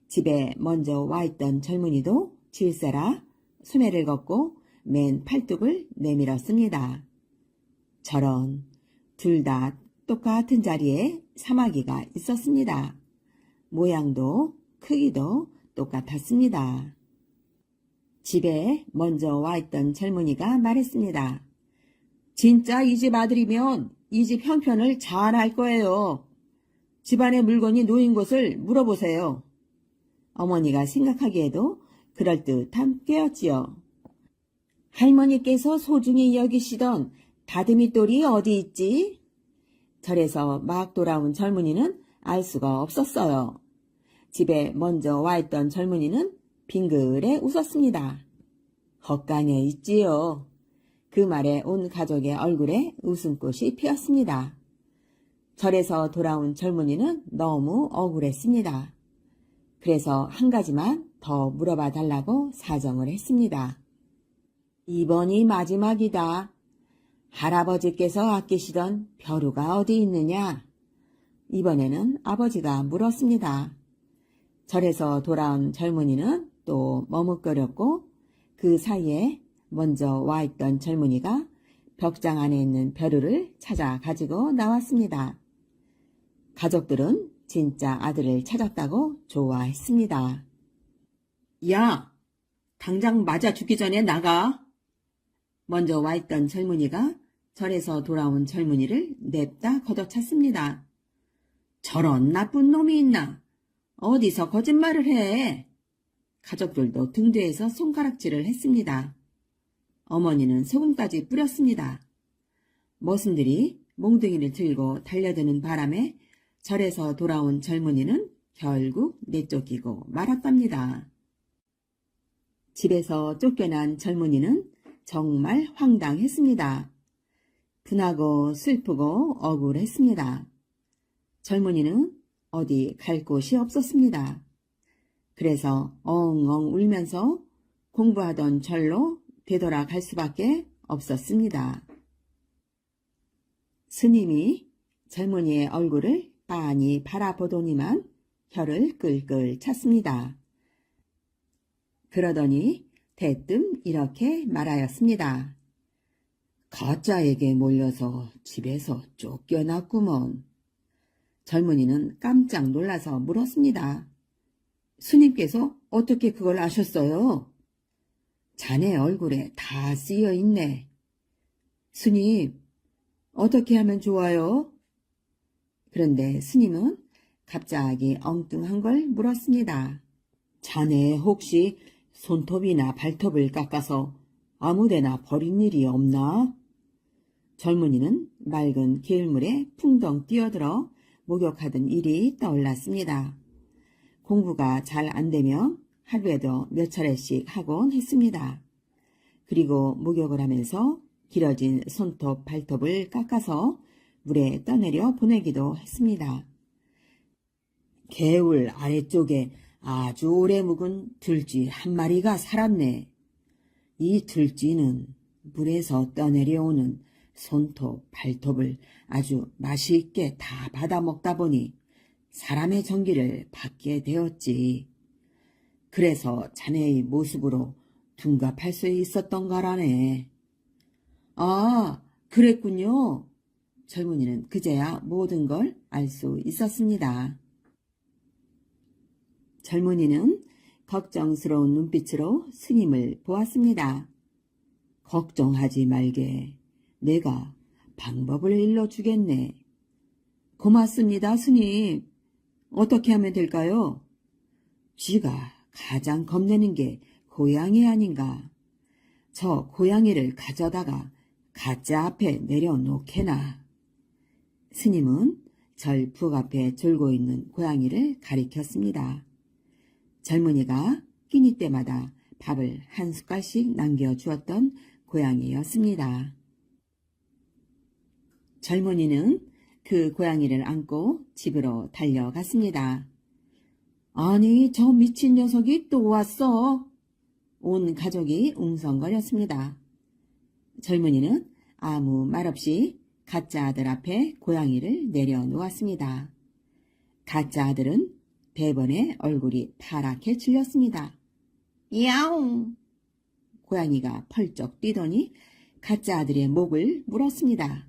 집에 먼저 와 있던 젊은이도 질세라 소매를 걷고 맨 팔뚝을 내밀었습니다. 저런, 둘 다 똑같은 자리에 사마귀가 있었습니다. 모양도 크기도 똑같았습니다. 집에 먼저 와 있던 젊은이가 말했습니다. 진짜 이 집 아들이면 이 집 형편을 잘 알 거예요. 집안에 물건이 놓인 곳을 물어보세요. 어머니가 생각하기에도 그럴듯한 꾀였지요. 할머니께서 소중히 여기시던 다듬이돌이 어디 있지? 절에서 막 돌아온 젊은이는 알 수가 없었어요. 집에 먼저 와 있던 젊은이는 빙글에 웃었습니다. 헛간에 있지요. 그 말에 온 가족의 얼굴에 웃음꽃이 피었습니다. 절에서 돌아온 젊은이는 너무 억울했습니다. 그래서 한 가지만 더 물어봐 달라고 사정을 했습니다. 이번이 마지막이다. 할아버지께서 아끼시던 벼루가 어디 있느냐? 이번에는 아버지가 물었습니다. 절에서 돌아온 젊은이는 또 머뭇거렸고 그 사이에 먼저 와 있던 젊은이가 벽장 안에 있는 벼루를 찾아 가지고 나왔습니다. 가족들은 진짜 아들을 찾았다고 좋아했습니다. 야, 당장 맞아 죽기 전에 나가. 먼저 와 있던 젊은이가 절에서 돌아온 젊은이를 냅다 걷어찼습니다. 저런 나쁜 놈이 있나? 어디서 거짓말을 해? 가족들도 등 뒤에서 손가락질을 했습니다. 어머니는 소금까지 뿌렸습니다. 머슴들이 몽둥이를 들고 달려드는 바람에 절에서 돌아온 젊은이는 결국 내쫓기고 말았답니다. 집에서 쫓겨난 젊은이는 정말 황당했습니다. 분하고 슬프고 억울했습니다. 젊은이는 어디 갈 곳이 없었습니다. 그래서 엉엉 울면서 공부하던 절로 되돌아 갈 수밖에 없었습니다. 스님이 젊은이의 얼굴을 빤히 바라보더니만 혀를 끌끌 찼습니다. 그러더니 대뜸 이렇게 말하였습니다. 가짜에게 몰려서 집에서 쫓겨났구먼. 젊은이는 깜짝 놀라서 물었습니다. 스님께서 어떻게 그걸 아셨어요? 자네 얼굴에 다 쓰여 있네. 스님, 어떻게 하면 좋아요? 그런데 스님은 갑자기 엉뚱한 걸 물었습니다. 자네 혹시 손톱이나 발톱을 깎아서 아무데나 버린 일이 없나? 젊은이는 맑은 개울물에 풍덩 뛰어들어 목욕하던 일이 떠올랐습니다. 공부가 잘 안되면 하루에도 몇 차례씩 하곤 했습니다. 그리고 목욕을 하면서 길어진 손톱, 발톱을 깎아서 물에 떠내려 보내기도 했습니다. 개울 아래쪽에 아주 오래 묵은 들쥐 한 마리가 살았네. 이 들쥐는 물에서 떠내려오는 손톱, 발톱을 아주 맛있게 다 받아 먹다 보니 사람의 정기를 받게 되었지. 그래서 자네의 모습으로 둔갑할 수 있었던 거라네. 아, 그랬군요. 젊은이는 그제야 모든 걸 알 수 있었습니다. 젊은이는 걱정스러운 눈빛으로 스님을 보았습니다. 걱정하지 말게. 내가 방법을 일러주겠네. 고맙습니다, 스님. 어떻게 하면 될까요? 쥐가 가장 겁내는 게 고양이 아닌가. 저 고양이를 가져다가 가짜 앞에 내려놓게나. 스님은 절 북 앞에 졸고 있는 고양이를 가리켰습니다. 젊은이가 끼니 때마다 밥을 한 숟갈씩 남겨주었던 고양이였습니다. 젊은이는 그 고양이를 안고 집으로 달려갔습니다. 아니, 저 미친 녀석이 또 왔어. 온 가족이 웅성거렸습니다. 젊은이는 아무 말 없이 가짜 아들 앞에 고양이를 내려놓았습니다. 가짜 아들은 대번에 얼굴이 파랗게 질렸습니다. 야옹! 고양이가 펄쩍 뛰더니 가짜 아들의 목을 물었습니다.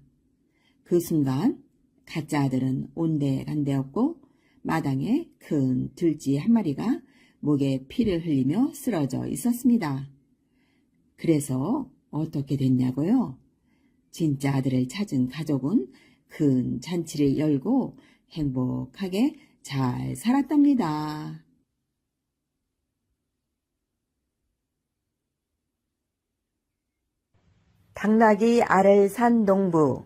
그 순간 가짜 아들은 온데간데 없고 마당에 큰 들쥐 한 마리가 목에 피를 흘리며 쓰러져 있었습니다. 그래서 어떻게 됐냐고요? 진짜 아들을 찾은 가족은 큰 잔치를 열고 행복하게 잘 살았답니다. 당나귀 알을 산 농부.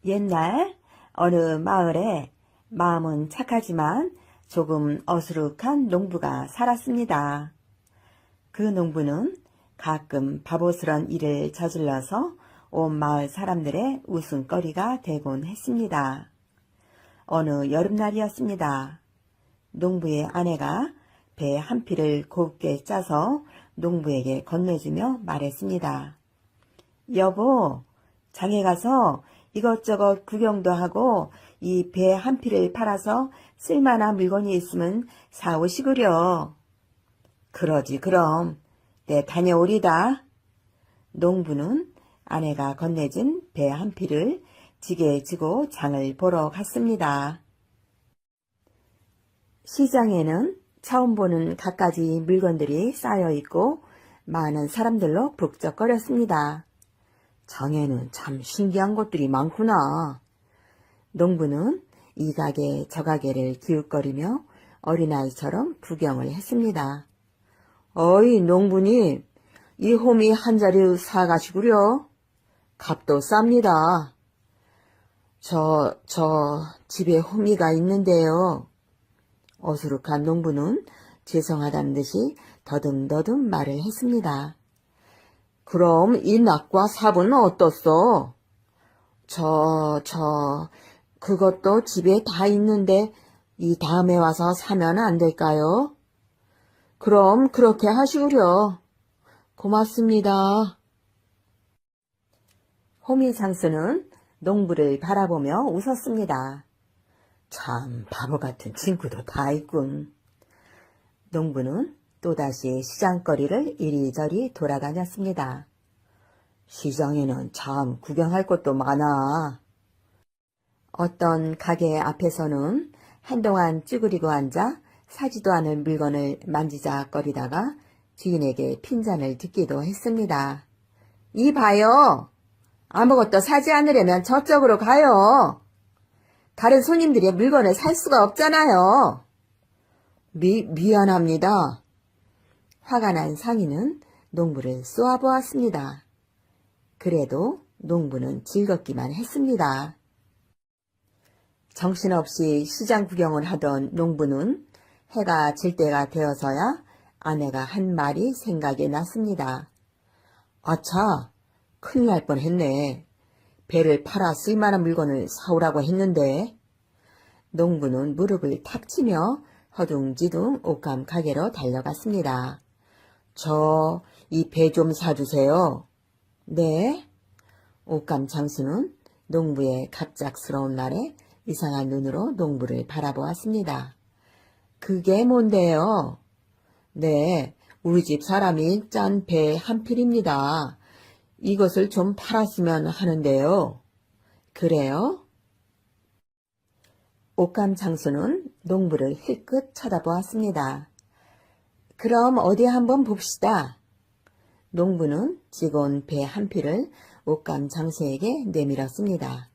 옛날 어느 마을에 마음은 착하지만 조금 어수룩한 농부가 살았습니다. 그 농부는 가끔 바보스런 일을 저질러서 온 마을 사람들의 웃음거리가 되곤 했습니다. 어느 여름날이었습니다. 농부의 아내가 배 한 피를 곱게 짜서 농부에게 건네주며 말했습니다. 여보, 장에 가서 이것저것 구경도 하고 이 배 한 피를 팔아서 쓸만한 물건이 있으면 사오시구려. 그러지 그럼. 내 다녀오리다. 농부는 아내가 건네준 배 한 피를 지게에 지고 장을 보러 갔습니다. 시장에는 처음 보는 갖가지 물건들이 쌓여있고 많은 사람들로 북적거렸습니다. 장에는 참 신기한 것들이 많구나. 농부는 이 가게 저 가게를 기웃거리며 어린아이처럼 구경을 했습니다. 어이 농부님, 이 호미 한 자리 사가시구려. 값도 쌉니다. 저 집에 호미가 있는데요. 어수룩한 농부는 죄송하다는 듯이 더듬더듬 말을 했습니다. 그럼 이 낙과 삽은 어떻소? 그것도 집에 다 있는데 이 다음에 와서 사면 안 될까요? 그럼 그렇게 하시구려. 고맙습니다. 호미장수는 농부를 바라보며 웃었습니다. 참 바보 같은 친구도 다 있군. 농부는 또다시 시장거리를 이리저리 돌아다녔습니다. 시장에는 참 구경할 것도 많아. 어떤 가게 앞에서는 한동안 쭈그리고 앉아 사지도 않은 물건을 만지작거리다가 주인에게 핀잔을 듣기도 했습니다. 이봐요. 아무것도 사지 않으려면 저쪽으로 가요. 다른 손님들이 물건을 살 수가 없잖아요. 미안합니다. 화가 난 상인은 농부를 쏘아보았습니다. 그래도 농부는 즐겁기만 했습니다. 정신없이 시장 구경을 하던 농부는 해가 질 때가 되어서야 아내가 한 말이 생각이 났습니다. 아차, 큰일 날 뻔했네. 배를 팔아 쓸만한 물건을 사오라고 했는데. 농부는 무릎을 탁 치며 허둥지둥 옷감 가게로 달려갔습니다. 이 배 좀 사주세요. 네? 옷감 장수는 농부의 갑작스러운 말에 이상한 눈으로 농부를 바라보았습니다. 그게 뭔데요? 네, 우리 집 사람이 짠 배 한 필입니다. 이것을 좀 팔았으면 하는데요. 그래요? 옷감 장수는 농부를 힐끗 쳐다보았습니다. 그럼 어디 한번 봅시다. 농부는 직원 배 한 필을 옷감 장수에게 내밀었습니다.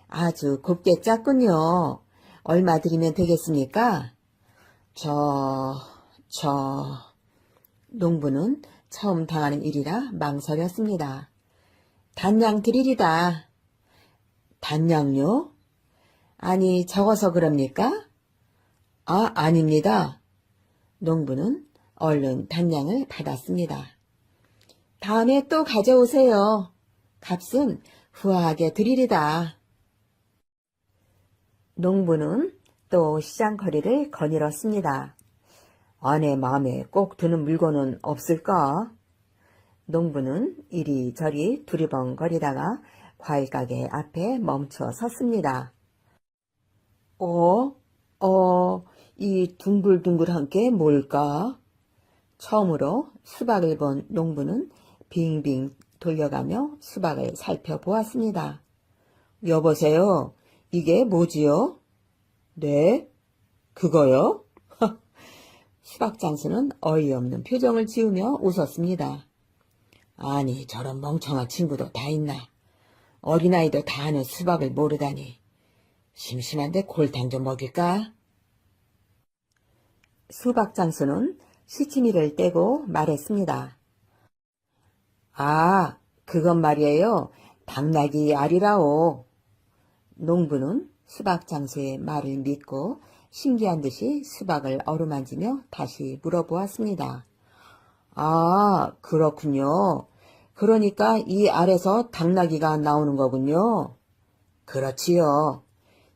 아주 곱게 짰군요. 얼마 드리면 되겠습니까? 농부는 처음 당하는 일이라 망설였습니다. 단양 드리리다. 단양요? 아니, 적어서 그럽니까? 아닙니다. 농부는 얼른 단양을 받았습니다. 다음에 또 가져오세요. 값은 후하게 드리리다. 농부는 또 시장거리를 거닐었습니다. 아내 마음에 꼭 드는 물건은 없을까? 농부는 이리저리 두리번거리다가 과일가게 앞에 멈춰 섰습니다. 이 둥글둥글한 게 뭘까? 처음으로 수박을 본 농부는 빙빙 돌려가며 수박을 살펴보았습니다. 여보세요? 이게 뭐지요? 네? 그거요? 수박 장수는 어이없는 표정을 지으며 웃었습니다. 아니, 저런 멍청한 친구도 다 있나. 어린아이도 다 아는 수박을 모르다니. 심심한데 골탕 좀 먹일까? 수박 장수는 시치미를 떼고 말했습니다. 그건 말이에요. 당나귀 알이라오. 농부는 수박 장수의 말을 믿고 신기한 듯이 수박을 어루만지며 다시 물어보았습니다. 그렇군요. 그러니까 이 알에서 당나귀가 나오는 거군요. 그렇지요.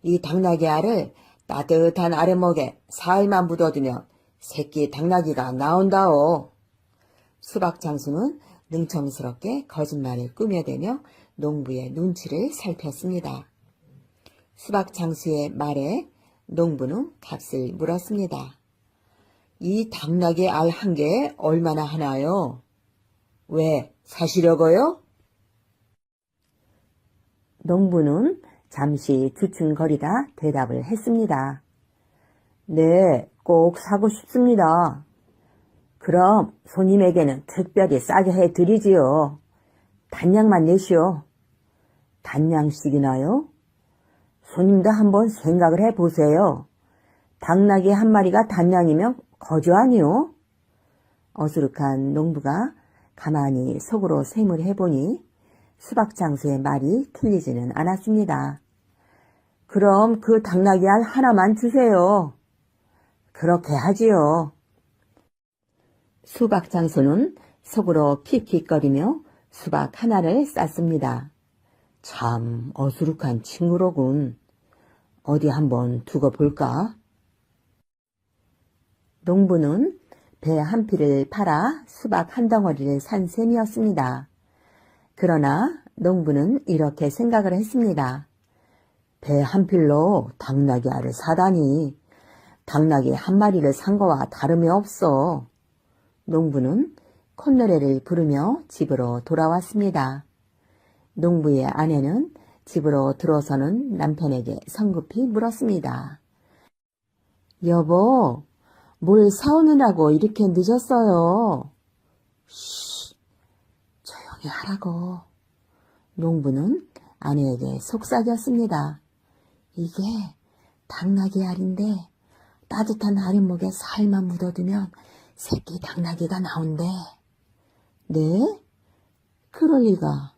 이 당나귀 알을 따뜻한 아랫목에 사흘만 묻어두면 새끼 당나귀가 나온다오. 수박 장수는 능청스럽게 거짓말을 꾸며대며 농부의 눈치를 살폈습니다. 수박 장수의 말에 농부는 값을 물었습니다. 이 당나귀 알 한 개에 얼마나 하나요? 왜, 사시려고요? 농부는 잠시 주춤거리다 대답을 했습니다. 네, 꼭 사고 싶습니다. 그럼 손님에게는 특별히 싸게 해드리지요. 단양만 내시오. 단양씩이나요? 손님도 한번 생각을 해보세요. 당나귀 한 마리가 단양이면 거저 아니요? 어수룩한 농부가 가만히 속으로 셈을 해보니 수박 장수의 말이 틀리지는 않았습니다. 그럼 그 당나귀 알 하나만 주세요. 그렇게 하지요. 수박 장수는 속으로 킥킥거리며 수박 하나를 쌌습니다. 참 어수룩한 친구로군. 어디 한번 두고 볼까? 농부는 배 한 피를 팔아 수박 한 덩어리를 산 셈이었습니다. 그러나 농부는 이렇게 생각을 했습니다. 배 한 필로 당나귀 알을 사다니. 당나귀 한 마리를 산 거와 다름이 없어. 농부는 콧노래를 부르며 집으로 돌아왔습니다. 농부의 아내는 집으로 들어서는 남편에게 성급히 물었습니다. 여보, 뭘 사오느라고 이렇게 늦었어요? 쉬, 조용히 하라고. 농부는 아내에게 속삭였습니다. 이게 당나귀 알인데 따뜻한 아랫목에 살만 묻어두면 새끼 당나귀가 나온대. 네? 그럴 리가.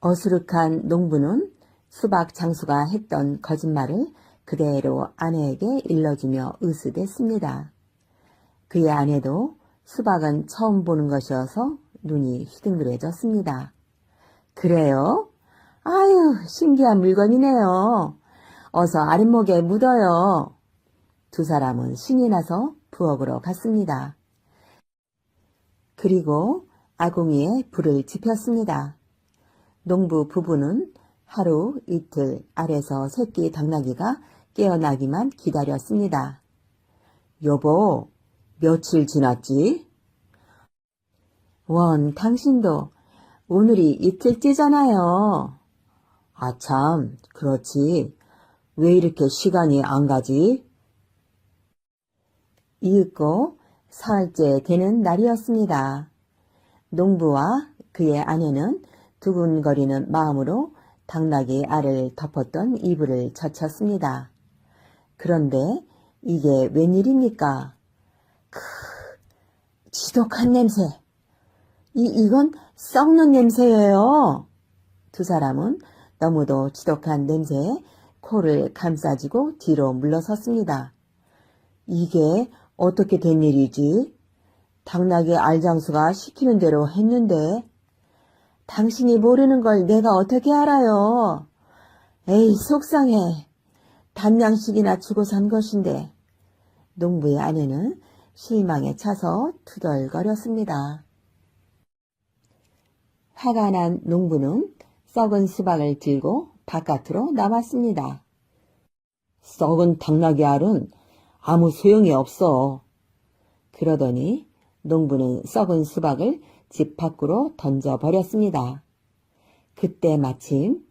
어수룩한 농부는 수박 장수가 했던 거짓말을 그대로 아내에게 일러주며 으스댔습니다. 그의 아내도 수박은 처음 보는 것이어서 눈이 휘둥그레졌습니다. 그래요? 아유, 신기한 물건이네요. 어서 아랫목에 묻어요. 두 사람은 신이 나서 부엌으로 갔습니다. 그리고 아궁이에 불을 지폈습니다. 농부 부부는 하루 이틀 알에서 새끼 당나귀가 깨어나기만 기다렸습니다. 여보, 며칠 지났지? 당신도 오늘이 이틀째잖아요. 아참, 그렇지. 왜 이렇게 시간이 안 가지? 이윽고 사흘째 되는 날이었습니다. 농부와 그의 아내는 두근거리는 마음으로 당나귀 알을 덮었던 이불을 젖혔습니다. 그런데 이게 웬일입니까? 지독한 냄새. 이건 썩는 냄새예요. 두 사람은 너무도 지독한 냄새에 코를 감싸쥐고 뒤로 물러섰습니다. 이게 어떻게 된 일이지? 당나귀 알장수가 시키는 대로 했는데. 당신이 모르는 걸 내가 어떻게 알아요? 에이, 속상해. 단양씩이나 주고 산 것인데. 농부의 아내는 실망에 차서 투덜거렸습니다. 화가 난 농부는 썩은 수박을 들고 바깥으로 나왔습니다. 썩은 당나귀 알은 아무 소용이 없어. 그러더니 농부는 썩은 수박을 집 밖으로 던져버렸습니다. 그때 마침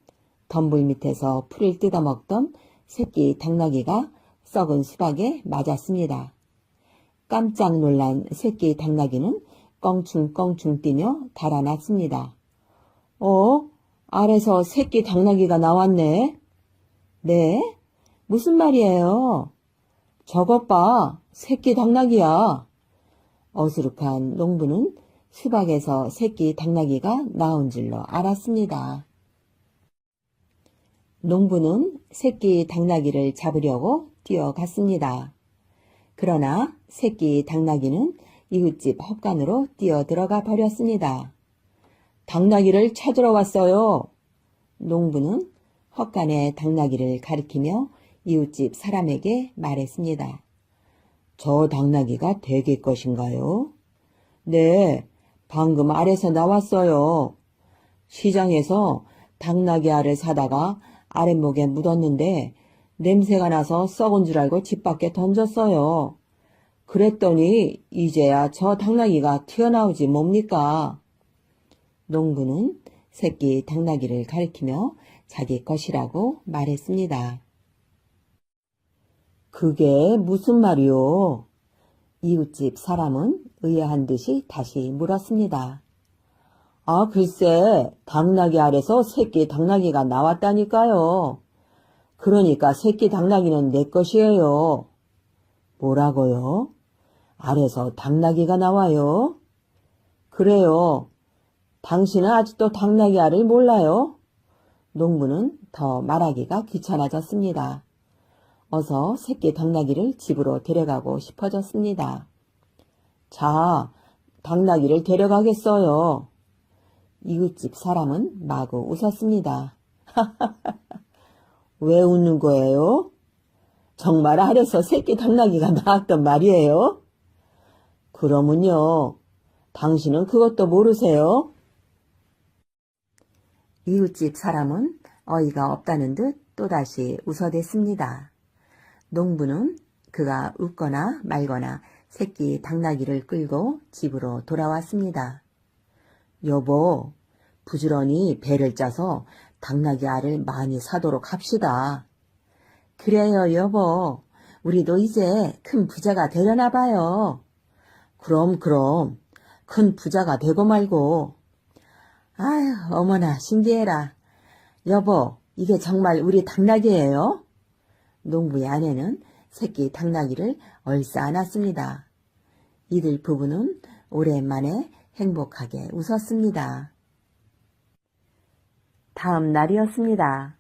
덤불 밑에서 풀을 뜯어먹던 새끼 당나귀가 썩은 수박에 맞았습니다. 깜짝 놀란 새끼 당나귀는 껑충껑충 뛰며 달아났습니다. 알에서 새끼 당나귀가 나왔네. 네? 무슨 말이에요? 저것 봐, 새끼 당나귀야. 어수룩한 농부는 수박에서 새끼 당나귀가 나온 줄로 알았습니다. 농부는 새끼 당나귀를 잡으려고 뛰어갔습니다. 그러나 새끼 당나귀는 이웃집 헛간으로 뛰어들어가 버렸습니다. 당나귀를 찾으러 왔어요. 농부는 헛간의 당나귀를 가리키며 이웃집 사람에게 말했습니다. 저 당나귀가 대개 것인가요? 네, 방금 알에서 나왔어요. 시장에서 당나귀 알을 사다가 아랫목에 묻었는데 냄새가 나서 썩은 줄 알고 집 밖에 던졌어요. 그랬더니 이제야 저 당나귀가 튀어나오지 뭡니까? 농부는 새끼 당나귀를 가리키며 자기 것이라고 말했습니다. 그게 무슨 말이오? 이웃집 사람은 의아한 듯이 다시 물었습니다. 글쎄, 당나귀 알에서 새끼 당나귀가 나왔다니까요. 그러니까 새끼 당나귀는 내 것이에요. 뭐라고요? 알에서 당나귀가 나와요? 그래요. 당신은 아직도 당나귀 알을 몰라요? 농부는 더 말하기가 귀찮아졌습니다. 어서 새끼 당나귀를 집으로 데려가고 싶어졌습니다. 자, 당나귀를 이웃집 사람은 마구 웃었습니다. 왜 웃는 거예요? 정말 알에서 새끼 당나귀가 나왔단 말이에요? 그러면요, 당신은 그것도 모르세요? 이웃집 사람은 어이가 없다는 듯 또다시 웃어댔습니다. 농부는 그가 웃거나 말거나 새끼 당나귀를 끌고 집으로 돌아왔습니다. 여보, 부지런히 배를 짜서 당나귀 알을 많이 사도록 합시다. 그래요, 여보. 우리도 이제 큰 부자가 되려나 봐요. 그럼, 큰 부자가 되고 말고. 아유, 어머나, 신기해라. 여보, 이게 정말 우리 당나귀예요? 농부의 아내는 새끼 당나귀를 얼싸 안았습니다. 이들 부부는 오랜만에 행복하게 웃었습니다. 다음 날이었습니다.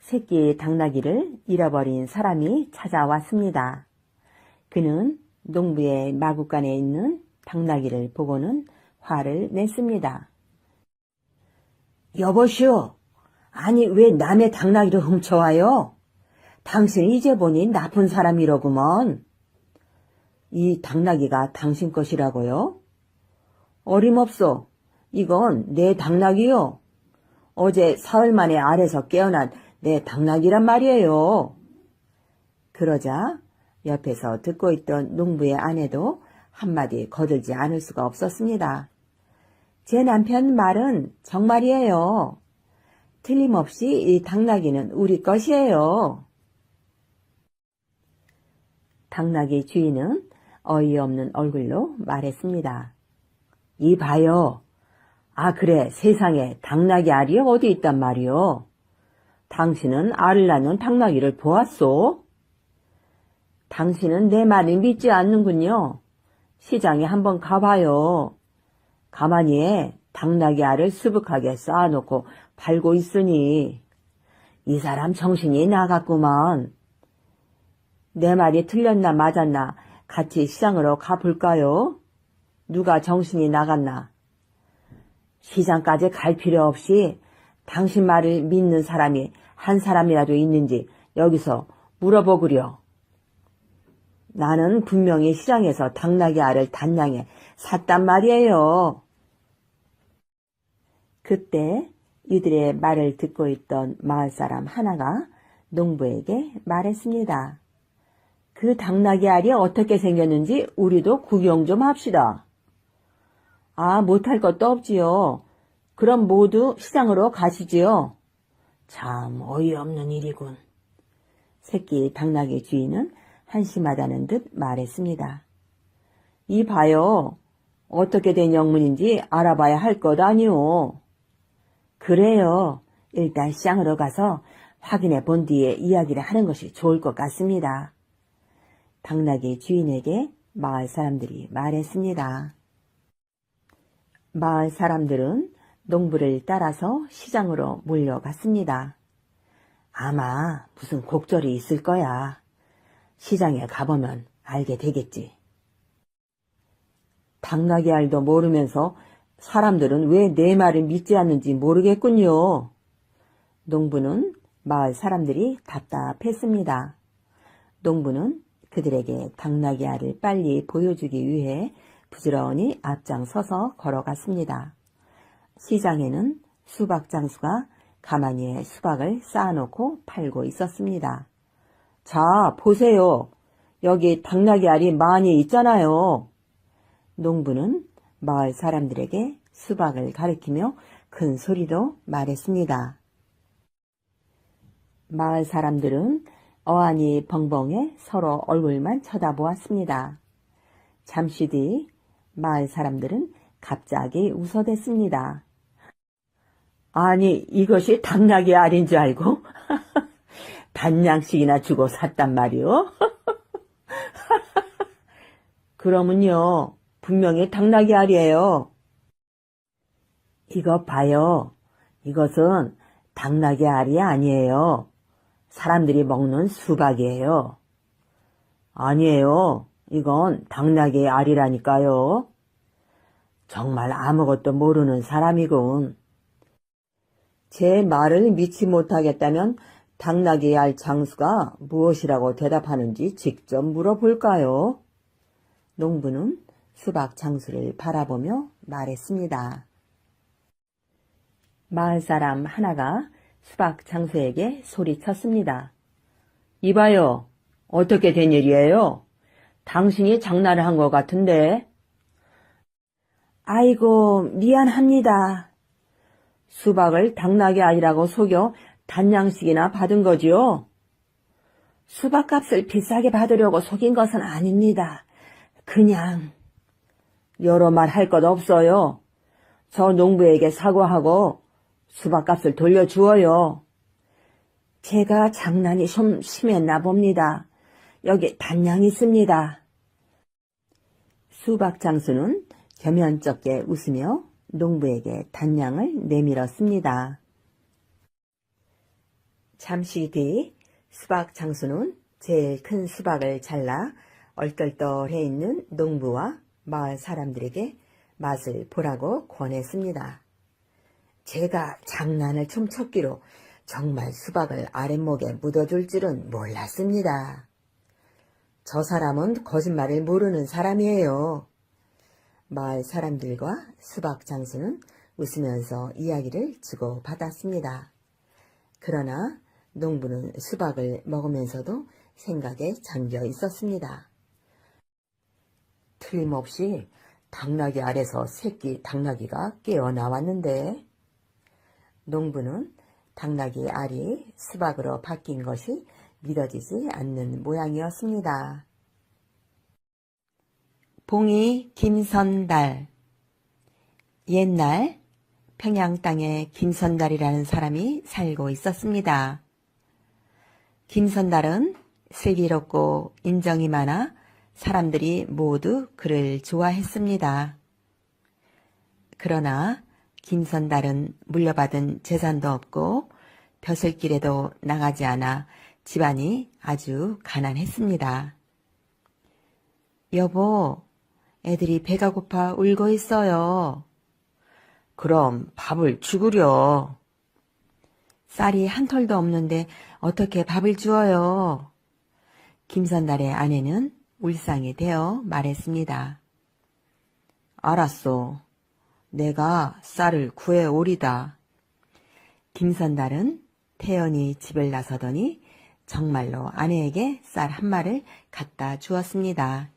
새끼 당나귀를 잃어버린 사람이 찾아왔습니다. 그는 농부의 마구간에 있는 당나귀를 보고는 화를 냈습니다. 여보시오, 아니 왜 남의 당나귀를 훔쳐와요? 당신 이제 보니 나쁜 사람이로구먼. 이 당나귀가 당신 것이라고요? 어림없소. 이건 내 당나귀요. 어제 사흘 만에 알에서 깨어난 내 당나귀란 말이에요. 그러자 옆에서 듣고 있던 농부의 아내도 한마디 거들지 않을 수가 없었습니다. 제 남편 말은 정말이에요. 틀림없이 이 당나귀는 우리 것이에요. 당나귀 주인은 어이없는 얼굴로 말했습니다. 이봐요. 아 그래, 세상에 당나귀 알이 어디 있단 말이요. 당신은 알을 낳는 당나귀를 보았소? 당신은 내 말을 믿지 않는군요. 시장에 한번 가봐요. 가만히 당나귀 알을 수북하게 쌓아놓고 팔고 있으니 이 사람 정신이 나갔구만. 내 말이 틀렸나 맞았나 같이 시장으로 가볼까요? 누가 정신이 나갔나? 시장까지 갈 필요 없이 당신 말을 믿는 사람이 한 사람이라도 있는지 여기서 물어보구려. 나는 분명히 시장에서 당나귀 알을 단량에 샀단 말이에요. 그때 이들의 말을 듣고 있던 마을 사람 하나가 농부에게 말했습니다. 그 당나귀 알이 어떻게 생겼는지 우리도 구경 좀 합시다. 아, 못할 것도 없지요. 그럼 모두 시장으로 가시지요. 참 어이없는 일이군. 새끼 당나귀 주인은 한심하다는 듯 말했습니다. 이봐요. 어떻게 된 영문인지 알아봐야 할 것 아니오. 그래요. 일단 시장으로 가서 확인해 본 뒤에 이야기를 하는 것이 좋을 것 같습니다. 당나귀 주인에게 마을 사람들이 말했습니다. 마을 사람들은 농부를 따라서 시장으로 몰려갔습니다. 아마 무슨 곡절이 있을 거야. 시장에 가보면 알게 되겠지. 당나귀 알도 모르면서 사람들은 왜 내 말을 믿지 않는지 모르겠군요. 농부는 마을 사람들이 답답했습니다. 농부는 그들에게 당나귀 알을 빨리 보여주기 위해 부지런히 앞장서서 걸어갔습니다. 시장에는 수박 장수가 가마니에 수박을 쌓아놓고 팔고 있었습니다. 자, 보세요. 여기 당나귀 알이 많이 있잖아요. 농부는 마을 사람들에게 수박을 가리키며 큰 소리로 말했습니다. 마을 사람들은 어안이 벙벙해 서로 얼굴만 쳐다보았습니다. 잠시 뒤 마을 사람들은 갑자기 웃어댔습니다. 아니, 이것이 당나귀 알인 줄 알고 반냥씩이나 주고 샀단 말이오? 그러면요, 분명히 당나귀 알이에요. 이것 봐요. 이것은 당나귀 알이 아니에요. 사람들이 먹는 수박이에요. 아니에요. 이건 당나귀 알이라니까요. 정말 아무것도 모르는 사람이군. 제 말을 믿지 못하겠다면 당나귀 알 장수가 무엇이라고 대답하는지 직접 물어볼까요? 농부는 수박 장수를 바라보며 말했습니다. 마을 사람 하나가 수박 장수에게 소리쳤습니다. 이봐요, 어떻게 된 일이에요? 당신이 장난을 한 것 같은데. 아이고, 미안합니다. 수박을 당나귀 알이라고 속여 단양씩이나 받은 거지요? 수박값을 비싸게 받으려고 속인 것은 아닙니다. 그냥. 여러 말 할 것 없어요. 저 농부에게 사과하고 수박값을 돌려주어요. 제가 장난이 좀 심했나 봅니다. 여기 단양 있습니다. 수박 장수는 겸연쩍게 웃으며 농부에게 단양을 내밀었습니다. 잠시 뒤 수박 장수는 제일 큰 수박을 잘라 얼떨떨해 있는 농부와 마을 사람들에게 맛을 보라고 권했습니다. 제가 장난을 좀 쳤기로 정말 수박을 아랫목에 묻어줄 줄은 몰랐습니다. 저 사람은 거짓말을 모르는 사람이에요. 마을 사람들과 수박 장수는 웃으면서 이야기를 주고받았습니다. 그러나 농부는 수박을 먹으면서도 생각에 잠겨 있었습니다. 틀림없이 당나귀 알에서 새끼 당나귀가 깨어나왔는데, 농부는 당나귀 알이 수박으로 바뀐 것이 믿어지지 않는 모양이었습니다. 봉이 김선달. 옛날 평양 땅에 김선달이라는 사람이 살고 있었습니다. 김선달은 슬기롭고 인정이 많아 사람들이 모두 그를 좋아했습니다. 그러나 김선달은 물려받은 재산도 없고 벼슬길에도 나가지 않아 집안이 아주 가난했습니다. 여보, 애들이 배가 고파 울고 있어요. 그럼 밥을 주구려. 쌀이 한 톨도 없는데 어떻게 밥을 주어요? 김선달의 아내는 울상이 되어 말했습니다. 알았소. 내가 쌀을 구해오리다. 김선달은 태연히 집을 나서더니 정말로 아내에게 쌀 한 마를 갖다 주었습니다.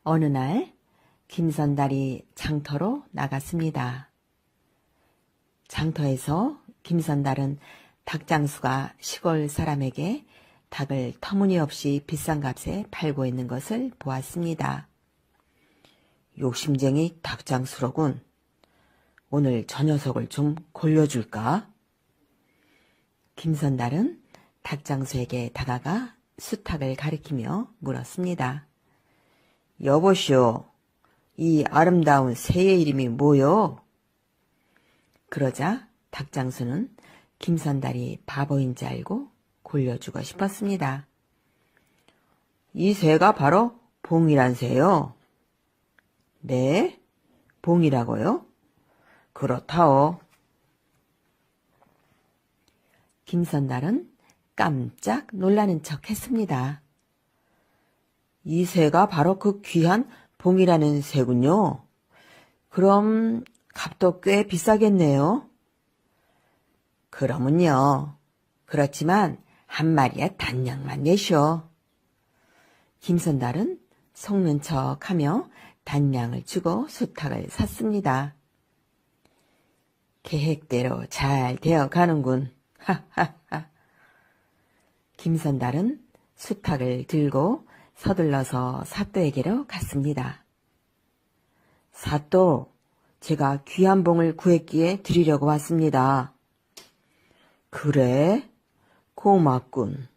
어느 날 김선달이 장터로 나갔습니다. 장터에서 김선달은 닭장수가 시골 사람에게 닭을 터무니없이 비싼 값에 팔고 있는 것을 보았습니다. 욕심쟁이 닭장수로군. 오늘 저 녀석을 좀 골려줄까? 김선달은 닭장수에게 다가가 수탉을 가리키며 물었습니다. 여보시오, 이 아름다운 새의 이름이 뭐요? 그러자 닭장수는 김선달이 바보인 줄 알고 골려주고 싶었습니다. 이 새가 바로 봉이란 새요. 네? 봉이라고요? 그렇다오. 김선달은 깜짝 놀라는 척 했습니다. 이 새가 바로 그 귀한 봉이라는 새군요. 그럼 값도 꽤 비싸겠네요. 그러면요. 그렇지만 한 마리에 단양만 내쇼. 김선달은 속는 척하며 단양을 주고 수탉을 샀습니다. 계획대로 잘 되어가는군. 하하하. 김선달은 수탉을 들고 서둘러서 사또에게로 갔습니다. 사또, 제가 귀한 봉을 구했기에 드리려고 왔습니다. 그래? 고맙군.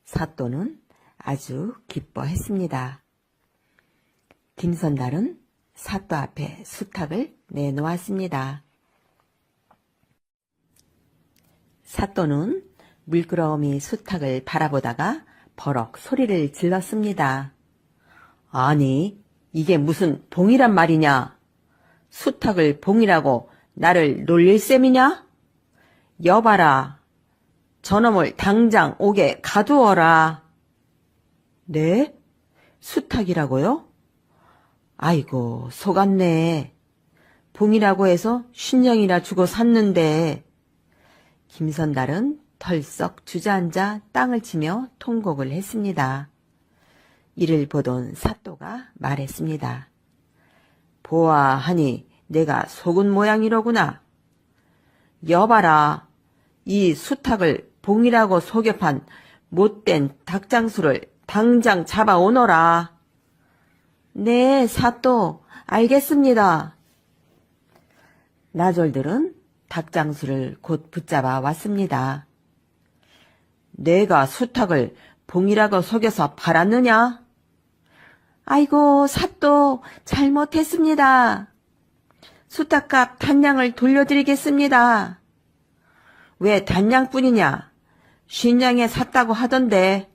사또는 아주 기뻐했습니다. 김선달은 사또 앞에 수탉을 내놓았습니다. 사또는 물끄러미 수탉을 바라보다가 버럭 소리를 질렀습니다. 아니, 이게 무슨 봉이란 말이냐? 수탉을 봉이라고 나를 놀릴 셈이냐? 여봐라. 저놈을 당장 옥에 가두어라. 네? 수탉이라고요? 아이고, 속았네. 봉이라고 해서 신령이나 주고 샀는데. 김선달은 털썩 주저앉아 땅을 치며 통곡을 했습니다. 이를 보던 사또가 말했습니다. 보아하니 내가 속은 모양이로구나. 여봐라. 이 수탉을 봉이라고 속여 판 못된 닭장수를 당장 잡아오너라. 네, 사또, 알겠습니다. 나졸들은 닭장수를 곧 붙잡아 왔습니다. 내가 수탉을 봉이라고 속여서 팔았느냐? 아이고, 사또, 잘못했습니다. 수탉값 단량을 돌려드리겠습니다. 왜 단량뿐이냐? 신량에 샀다고 하던데.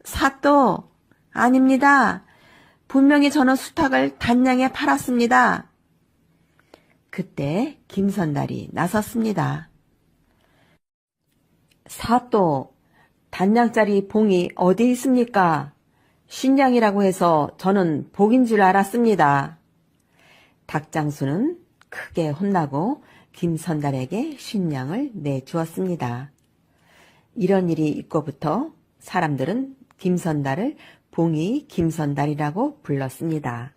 사또, 아닙니다. 분명히 저는 수탉을 단량에 팔았습니다. 그때 김선달이 나섰습니다. 사또, 단량짜리 봉이 어디 있습니까? 신량이라고 해서 저는 복인 줄 알았습니다. 닭장수는 크게 혼나고 김선달에게 신량을 내주었습니다. 이런 일이 있고부터 사람들은 김선달을 봉이 김선달이라고 불렀습니다.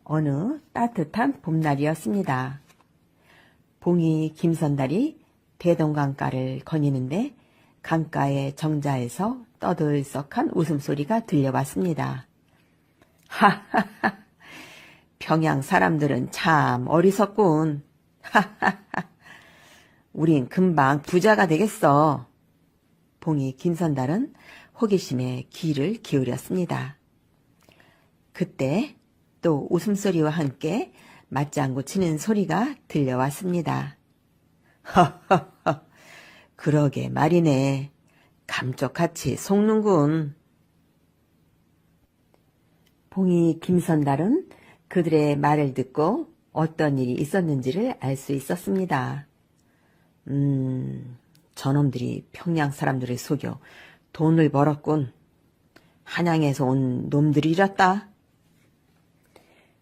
어느 따뜻한 봄날이었습니다. 봉이 김선달이 대동강가를 거니는데 강가의 정자에서 떠들썩한 웃음소리가 들려왔습니다. 하하하, 평양 사람들은 참 어리석군. 하하하, 우린 금방 부자가 되겠어. 봉이 김선달은 호기심에 귀를 기울였습니다. 그때 또 웃음소리와 함께 맞장구 치는 소리가 들려왔습니다. 허허허, 그러게 말이네. 감쪽같이 속는군. 봉이 김선달은 그들의 말을 듣고 어떤 일이 있었는지를 알 수 있었습니다. 저놈들이 평양 사람들을 속여 돈을 벌었군. 한양에서 온 놈들이랬다.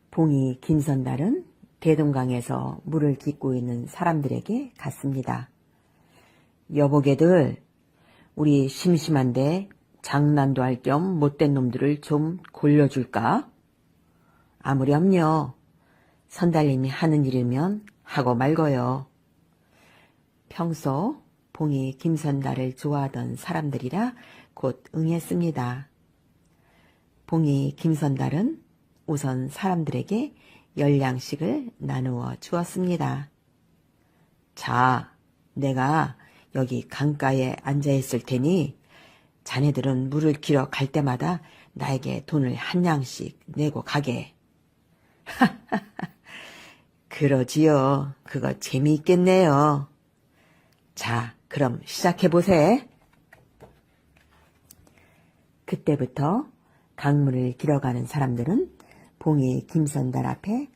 봉이 김선달은 대동강에서 물을 깃고 있는 사람들에게 갔습니다. 여보게들, 우리 심심한데 장난도 할 겸 못된 놈들을 좀 골려줄까? 아무렴요. 선달님이 하는 일이면 하고 말고요. 평소 봉이 김선달을 좋아하던 사람들이라 곧 응했습니다. 봉이 김선달은 우선 사람들에게 10량씩을 나누어 주었습니다. 자, 내가 여기 강가에 앉아있을 테니 자네들은 물을 길어 갈 때마다 나에게 돈을 1량씩 내고 가게. 그러지요. 그거 재미있겠네요. 자, 그럼 시작해보세. 그때부터 강물을 길어가는 사람들은 봉이 김선달 앞에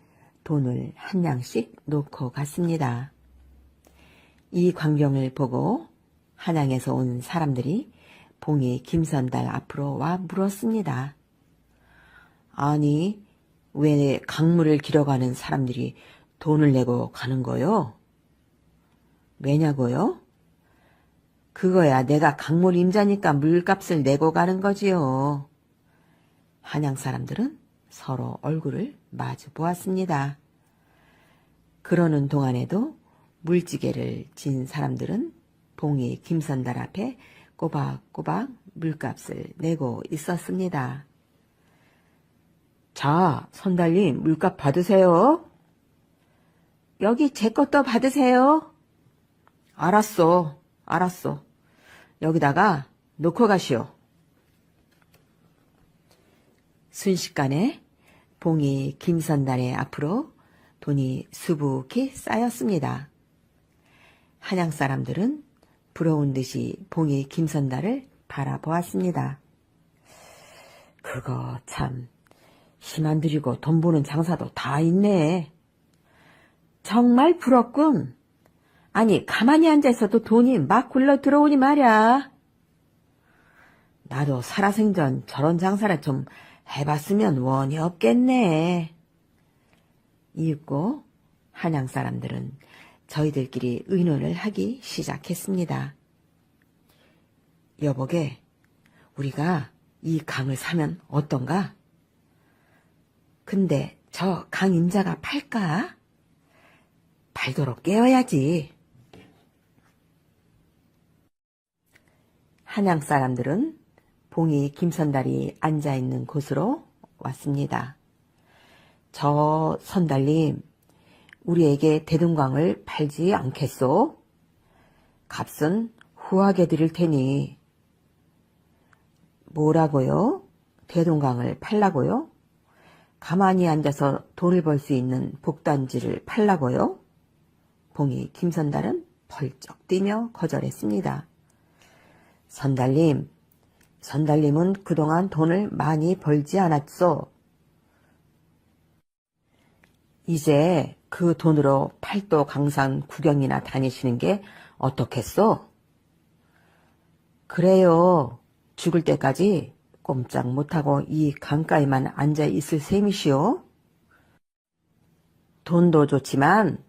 돈을 1량씩 놓고 갔습니다. 이 광경을 보고 한양에서 온 사람들이 봉이 김선달 앞으로 와 물었습니다. 아니, 왜 강물을 길어가는 사람들이 돈을 내고 가는 거요? 왜냐고요? 그거야 내가 강물 임자니까 물값을 내고 가는 거지요. 한양 사람들은 서로 얼굴을 마주 보았습니다. 그러는 동안에도 물지개를 진 사람들은 봉이 김선달 앞에 꼬박꼬박 물값을 내고 있었습니다. 자, 선달님 물값 받으세요. 여기 제 것도 받으세요. 알았어. 여기다가 놓고 가시오. 순식간에 봉이 김선달의 앞으로 돈이 수북히 쌓였습니다. 한양 사람들은 부러운 듯이 봉이 김선달을 바라보았습니다. 그거 참 힘 안 들이고 돈 버는 장사도 다 있네. 정말 부럽군. 아니, 가만히 앉아있어도 돈이 막 굴러 들어오니 말이야. 나도 살아생전 저런 장사를 좀 해봤으면 원이 없겠네. 이윽고 한양 사람들은 저희들끼리 의논을 하기 시작했습니다. 여보게, 우리가 이 강을 사면 어떤가? 근데 저 강 임자가 팔까? 팔도록 깨워야지. 한양 사람들은 봉이 김선달이 앉아있는 곳으로 왔습니다. 저 선달님, 우리에게 대동강을 팔지 않겠소? 값은 후하게 드릴 테니. 뭐라고요? 대동강을 팔라고요? 가만히 앉아서 돈을 벌 수 있는 복단지를 팔라고요? 봉이 김선달은 펄쩍 뛰며 거절했습니다. 선달님은 그동안 돈을 많이 벌지 않았소. 이제 그 돈으로 팔도 강산 구경이나 다니시는 게 어떻겠소? 그래요. 죽을 때까지 꼼짝 못하고 이 강가에만 앉아 있을 셈이시오. 돈도 좋지만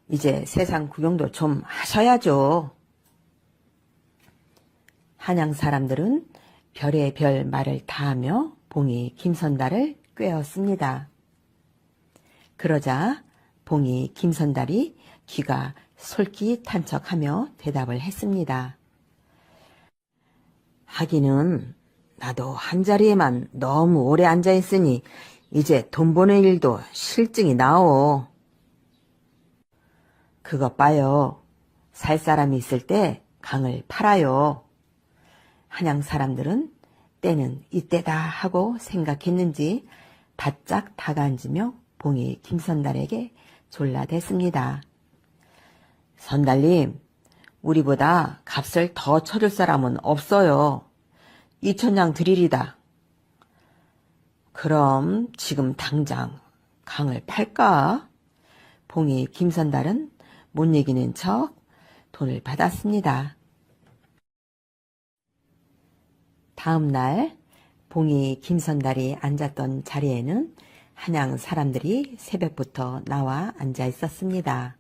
이제 세상 구경도 좀 하셔야죠. 한양 사람들은 별의 별 말을 다하며 봉이 김선달을 꿰었습니다. 그러자 봉이 김선달이 귀가 솔깃한척하며 대답을 했습니다. 하기는 나도 한자리에만 너무 오래 앉아있으니 이제 돈 버는 일도 실증이 나오. 그것 봐요. 살 사람이 있을 때 강을 팔아요. 한양 사람들은 때는 이때다 하고 생각했는지 바짝 다가앉으며 봉이 김선달에게 졸라댔습니다. 선달님, 우리보다 값을 더 쳐줄 사람은 없어요. 2천냥 드리리다. 그럼 지금 당장 강을 팔까? 봉이 김선달은 못 이기는 척 돈을 받았습니다. 다음 날 봉이 김선달이 앉았던 자리에는 한양 사람들이 새벽부터 나와 앉아 있었습니다.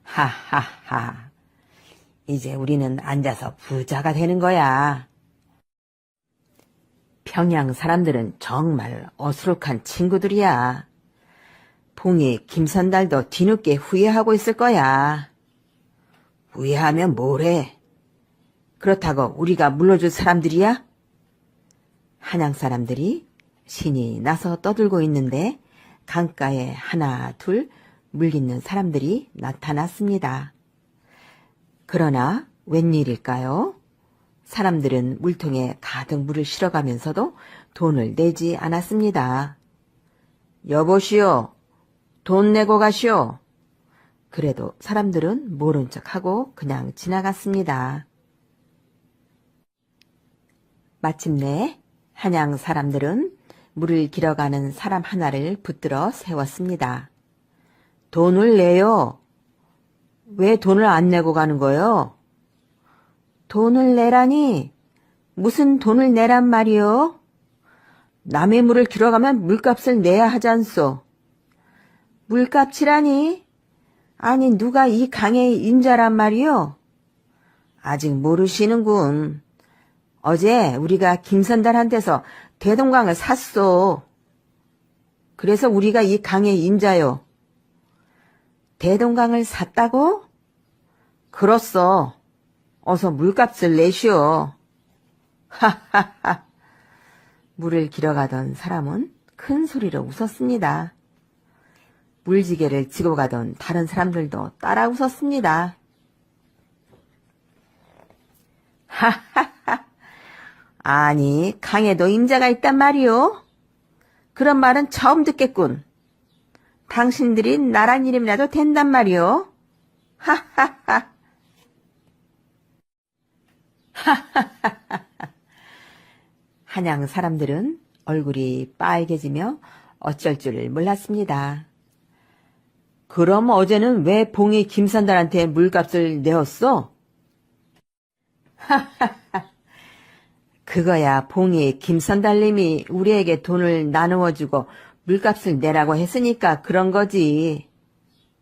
하하하, 이제 우리는 앉아서 부자가 되는 거야. 평양 사람들은 정말 어수룩한 친구들이야. 봉이 김선달도 뒤늦게 후회하고 있을 거야. 후회하면 뭐래? 그렇다고 우리가 물러줄 사람들이야? 한양 사람들이 신이 나서 떠들고 있는데 강가에 하나 둘 물깃는 사람들이 나타났습니다. 그러나 웬일일까요? 사람들은 물통에 가득 물을 실어가면서도 돈을 내지 않았습니다. 여보시오, 돈 내고 가시오. 그래도 사람들은 모른 척하고 그냥 지나갔습니다. 마침내 한양 사람들은 물을 길어가는 사람 하나를 붙들어 세웠습니다. 돈을 내요. 왜 돈을 안 내고 가는 거요? 돈을 내라니? 무슨 돈을 내란 말이요? 남의 물을 길어가면 물값을 내야 하지 않소? 물값이라니? 아니 누가 이 강의 임자란 말이요? 아직 모르시는군. 어제 우리가 김선달한테서 대동강을 샀소. 그래서 우리가 이 강의 임자요. 대동강을 샀다고? 그렇소. 어서 물값을 내시오. 하하하. 물을 길어가던 사람은 큰 소리로 웃었습니다. 물지개를 지고 가던 다른 사람들도 따라 웃었습니다. 하하하. 아니, 강에도 임자가 있단 말이오? 그런 말은 처음 듣겠군. 당신들이 나란 이름이라도 된단 말이오? 하하하. 하하하하. 한양 사람들은 얼굴이 빨개지며 어쩔 줄을 몰랐습니다. 그럼 어제는 왜 봉이 김선달한테 물값을 내었어? 그거야 봉이 김선달님이 우리에게 돈을 나누어주고 물값을 내라고 했으니까 그런 거지.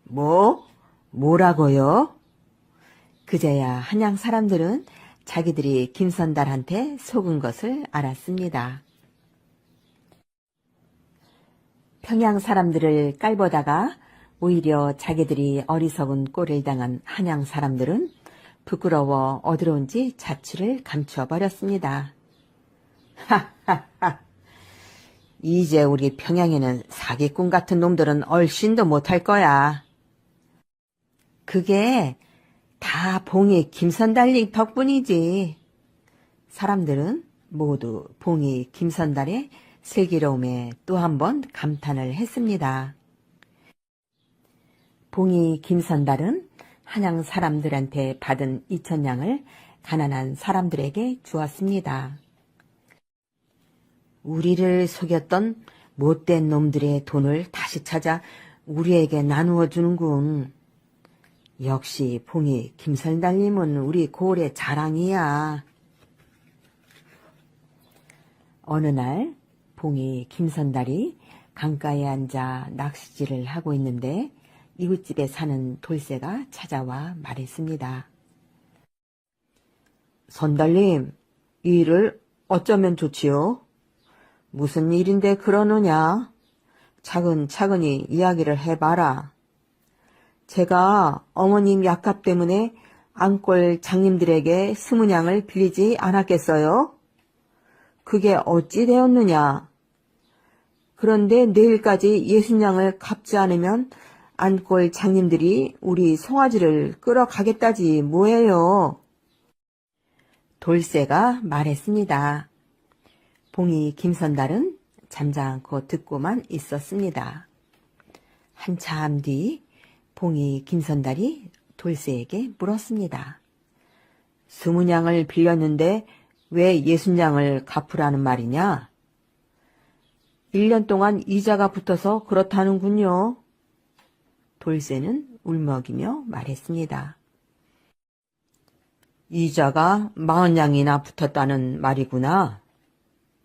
뭐? 뭐라고요? 그제야 한양 사람들은 자기들이 김선달한테 속은 것을 알았습니다. 평양 사람들을 깔보다가 오히려 자기들이 어리석은 꼴을 당한 한양 사람들은 부끄러워 어디론지 자취를 감춰버렸습니다. 하하하. 이제 우리 평양에는 사기꾼 같은 놈들은 얼씬도 못할 거야. 그게 다 봉이 김선달님 덕분이지. 사람들은 모두 봉이 김선달의 슬기로움에 또 한 번 감탄을 했습니다. 봉이 김선달은 한양 사람들한테 받은 2,000냥을 가난한 사람들에게 주었습니다. 우리를 속였던 못된 놈들의 돈을 다시 찾아 우리에게 나누어 주는군. 역시 봉이 김선달님은 우리 고을의 자랑이야. 어느 날 봉이 김선달이 강가에 앉아 낚시질을 하고 있는데 이웃집에 사는 돌쇠가 찾아와 말했습니다. 선달님, 이 일을 어쩌면 좋지요? 무슨 일인데 그러느냐? 차근차근히 이야기를 해봐라. 제가 어머님 약값 때문에 안골 장님들에게 20냥을 빌리지 않았겠어요? 그게 어찌 되었느냐? 그런데 내일까지 60냥을 갚지 않으면 안골 장님들이 우리 송아지를 끌어가겠다지 뭐예요? 돌쇠가 말했습니다. 봉이 김선달은 잠자않고 듣고만 있었습니다. 한참 뒤 봉이 김선달이 돌쇠에게 물었습니다. 20냥을 빌렸는데 왜 60냥을 갚으라는 말이냐? 1년 동안 이자가 붙어서 그렇다는군요. 돌쇠는 울먹이며 말했습니다. 이자가 40냥이나 붙었다는 말이구나.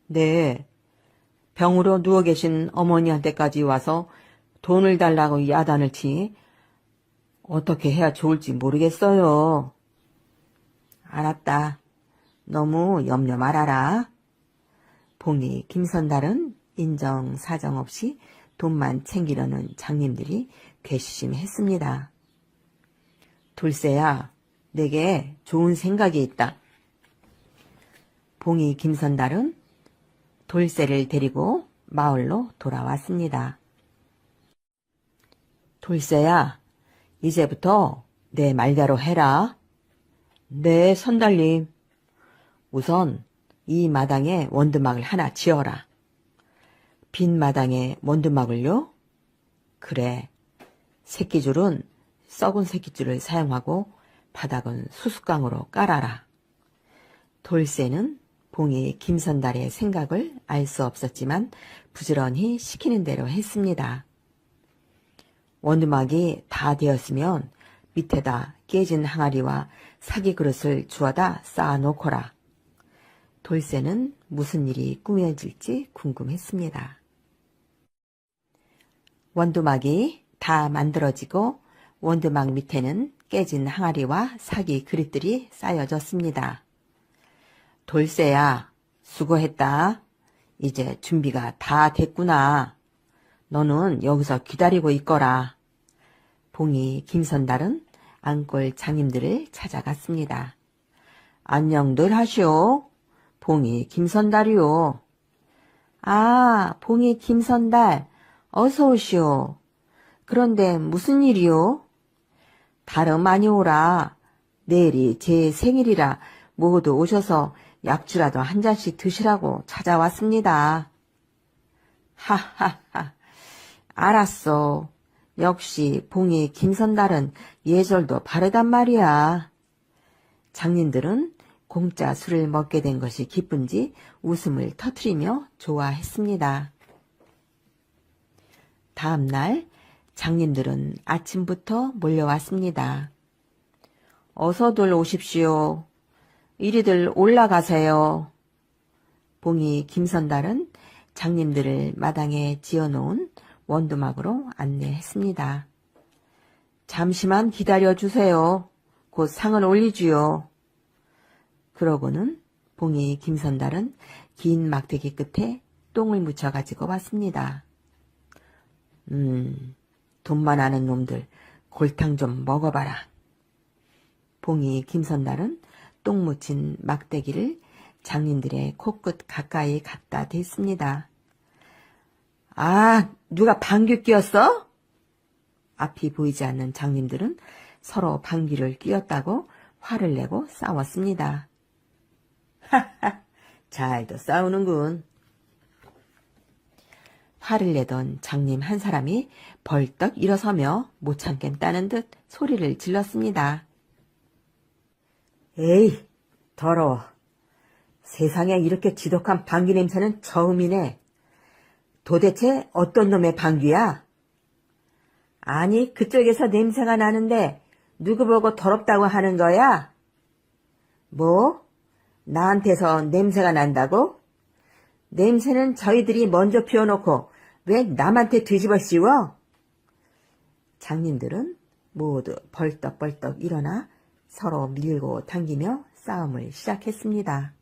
네, 병으로 누워 계신 어머니한테까지 와서 돈을 달라고 야단을 치니 어떻게 해야 좋을지 모르겠어요. 알았다. 너무 염려 말아라. 봉이 김선달은 인정사정 없이 돈만 챙기려는 장님들이 괘씸했습니다. 돌쇠야, 내게 좋은 생각이 있다. 봉이 김선달은 돌쇠를 데리고 마을로 돌아왔습니다. 돌쇠야, 이제부터 내 말대로 해라. 네, 선달님. 우선 이 마당에 원두막을 하나 지어라. 빈 마당에 원두막을요? 그래. 새끼줄은 썩은 새끼줄을 사용하고 바닥은 수수깡으로 깔아라. 돌쇠는 봉이 김선달의 생각을 알 수 없었지만 부지런히 시키는 대로 했습니다. 원두막이 다 되었으면 밑에다 깨진 항아리와 사기 그릇을 주워다 쌓아놓거라. 돌쇠는 무슨 일이 꾸며질지 궁금했습니다. 원두막이 다 만들어지고 원두막 밑에는 깨진 항아리와 사기 그릇들이 쌓여졌습니다. 돌쇠야, 수고했다. 이제 준비가 다 됐구나. 너는 여기서 기다리고 있거라. 봉이 김선달은 안골 장님들을 찾아갔습니다. 안녕들 하시오. 봉이 김선달이요. 아, 봉이 김선달, 어서 오시오. 그런데 무슨 일이요? 다름 아니오라. 내일이 제 생일이라 모두 오셔서 약주라도 한 잔씩 드시라고 찾아왔습니다. 하하하. 알았어. 역시 봉이 김선달은 예절도 바르단 말이야. 장님들은 공짜 술을 먹게 된 것이 기쁜지 웃음을 터뜨리며 좋아했습니다. 다음 날 장님들은 아침부터 몰려왔습니다. 어서들 오십시오. 이리들 올라가세요. 봉이 김선달은 장님들을 마당에 지어놓은 원두막으로 안내했습니다. 잠시만 기다려주세요. 곧 상을 올리지요. 그러고는 봉이 김선달은 긴 막대기 끝에 똥을 묻혀가지고 왔습니다. 돈만 아는 놈들 골탕 좀 먹어봐라. 봉이 김선달은 똥 묻힌 막대기를 장님들의 코끝 가까이 갖다 댔습니다. 아, 누가 방귀 뀌었어? 앞이 보이지 않는 장님들은 서로 방귀를 뀌었다고 화를 내고 싸웠습니다. 하하, 잘도 싸우는군. 화를 내던 장님 한 사람이 벌떡 일어서며 못 참겠다는 듯 소리를 질렀습니다. 에이, 더러워. 세상에 이렇게 지독한 방귀 냄새는 처음이네. 도대체 어떤 놈의 방귀야? 아니, 그쪽에서 냄새가 나는데 누구 보고 더럽다고 하는 거야? 뭐? 나한테서 냄새가 난다고? 냄새는 저희들이 먼저 피워놓고 왜 남한테 뒤집어 씌워? 장님들은 모두 벌떡벌떡 일어나 서로 밀고 당기며 싸움을 시작했습니다.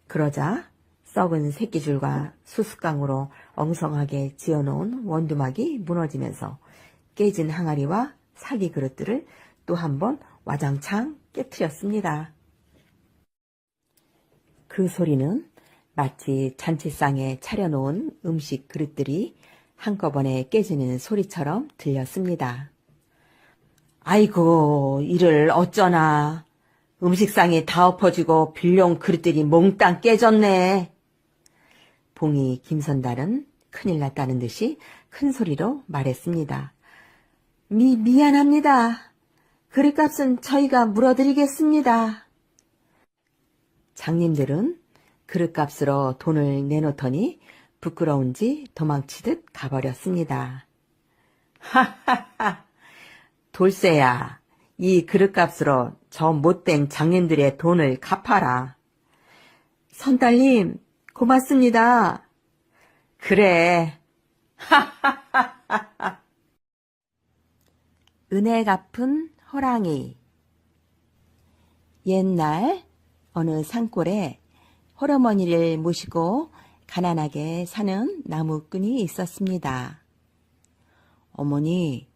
그러자 썩은 새끼줄과 수수깡으로 엉성하게 지어놓은 원두막이 무너지면서 깨진 항아리와 사기 그릇들을 또 한 번 와장창 깨트렸습니다. 그 소리는 마치 잔치상에 차려놓은 음식 그릇들이 한꺼번에 깨지는 소리처럼 들렸습니다. 아이고, 이를 어쩌나. 음식상이 다 엎어지고 빌려온 그릇들이 몽땅 깨졌네. 봉이 김선달은 큰일 났다는 듯이 큰 소리로 말했습니다. 미안합니다. 그릇값은 저희가 물어드리겠습니다. 장님들은 그릇값으로 돈을 내놓더니 부끄러운지 도망치듯 가버렸습니다. 하하하, 돌쇠야, 이 그릇값으로 저 못된 장님들의 돈을 갚아라. 선달님, 고맙습니다. 그래. 하하하하하. 은혜 갚은 호랑이. 옛날 어느 산골에 홀어머니를 모시고 가난하게 사는 나무꾼이 있었습니다. 어머니,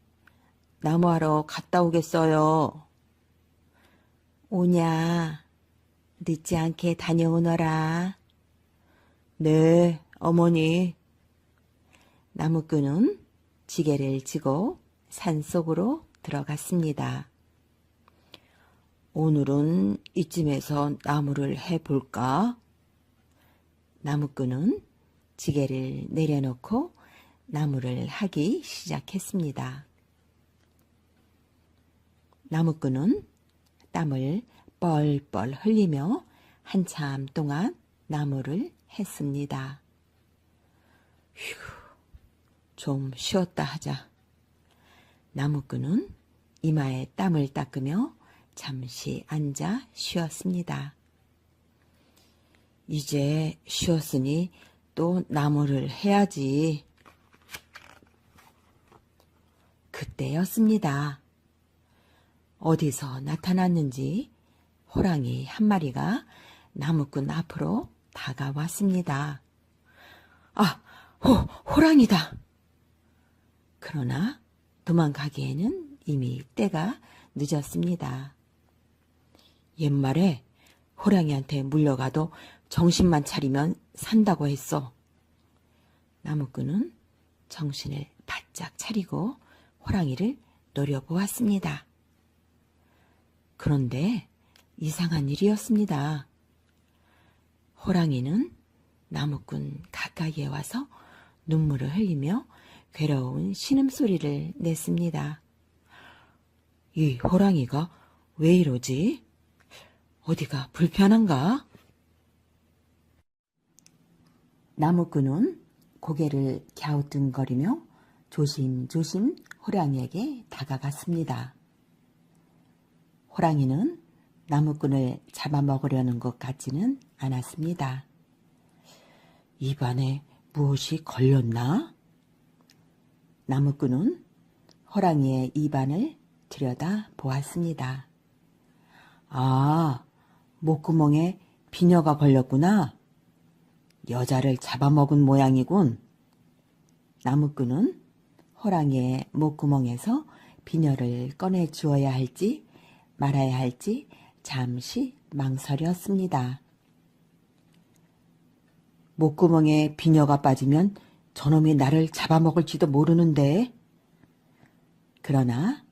나무하러 갔다 오겠어요. 오냐, 늦지 않게 다녀오너라. 네, 어머니. 나무꾼은 지게를 지고 산속으로 들어갔습니다. 오늘은 이쯤에서 나무를 해볼까? 나무꾼은 지게를 내려놓고 나무를 하기 시작했습니다. 나무꾼은 땀을 뻘뻘 흘리며 한참 동안 나무를 했습니다. 휴, 좀 쉬었다 하자. 나무꾼은 이마에 땀을 닦으며 잠시 앉아 쉬었습니다. 이제 쉬었으니 또 나무를 해야지. 그때였습니다. 어디서 나타났는지 호랑이 한 마리가 나무꾼 앞으로 다가왔습니다. 아, 호랑이다. 그러나 도망가기에는 이미 때가 늦었습니다. 옛말에 호랑이한테 물려가도 정신만 차리면 산다고 했어. 나무꾼은 정신을 바짝 차리고 호랑이를 노려보았습니다. 그런데 이상한 일이었습니다. 호랑이는 나무꾼 가까이에 와서 눈물을 흘리며 괴로운 신음소리를 냈습니다. 이 호랑이가 왜 이러지? 어디가 불편한가? 나무꾼은 고개를 갸우뚱거리며 조심조심 호랑이에게 다가갔습니다. 호랑이는 나무꾼을 잡아먹으려는 것 같지는 않았습니다. 입안에 무엇이 걸렸나? 나무꾼은 호랑이의 입안을 들여다 보았습니다. 아, 목구멍에 비녀가 걸렸구나. 여자를 잡아먹은 모양이군. 나무꾼은 호랑이의 목구멍에서 비녀를 꺼내 주어야 할지 말아야 할지 잠시 망설였습니다. 목구멍에 비녀가 빠지면 저놈이 나를 잡아먹을지도 모르는데. 그러나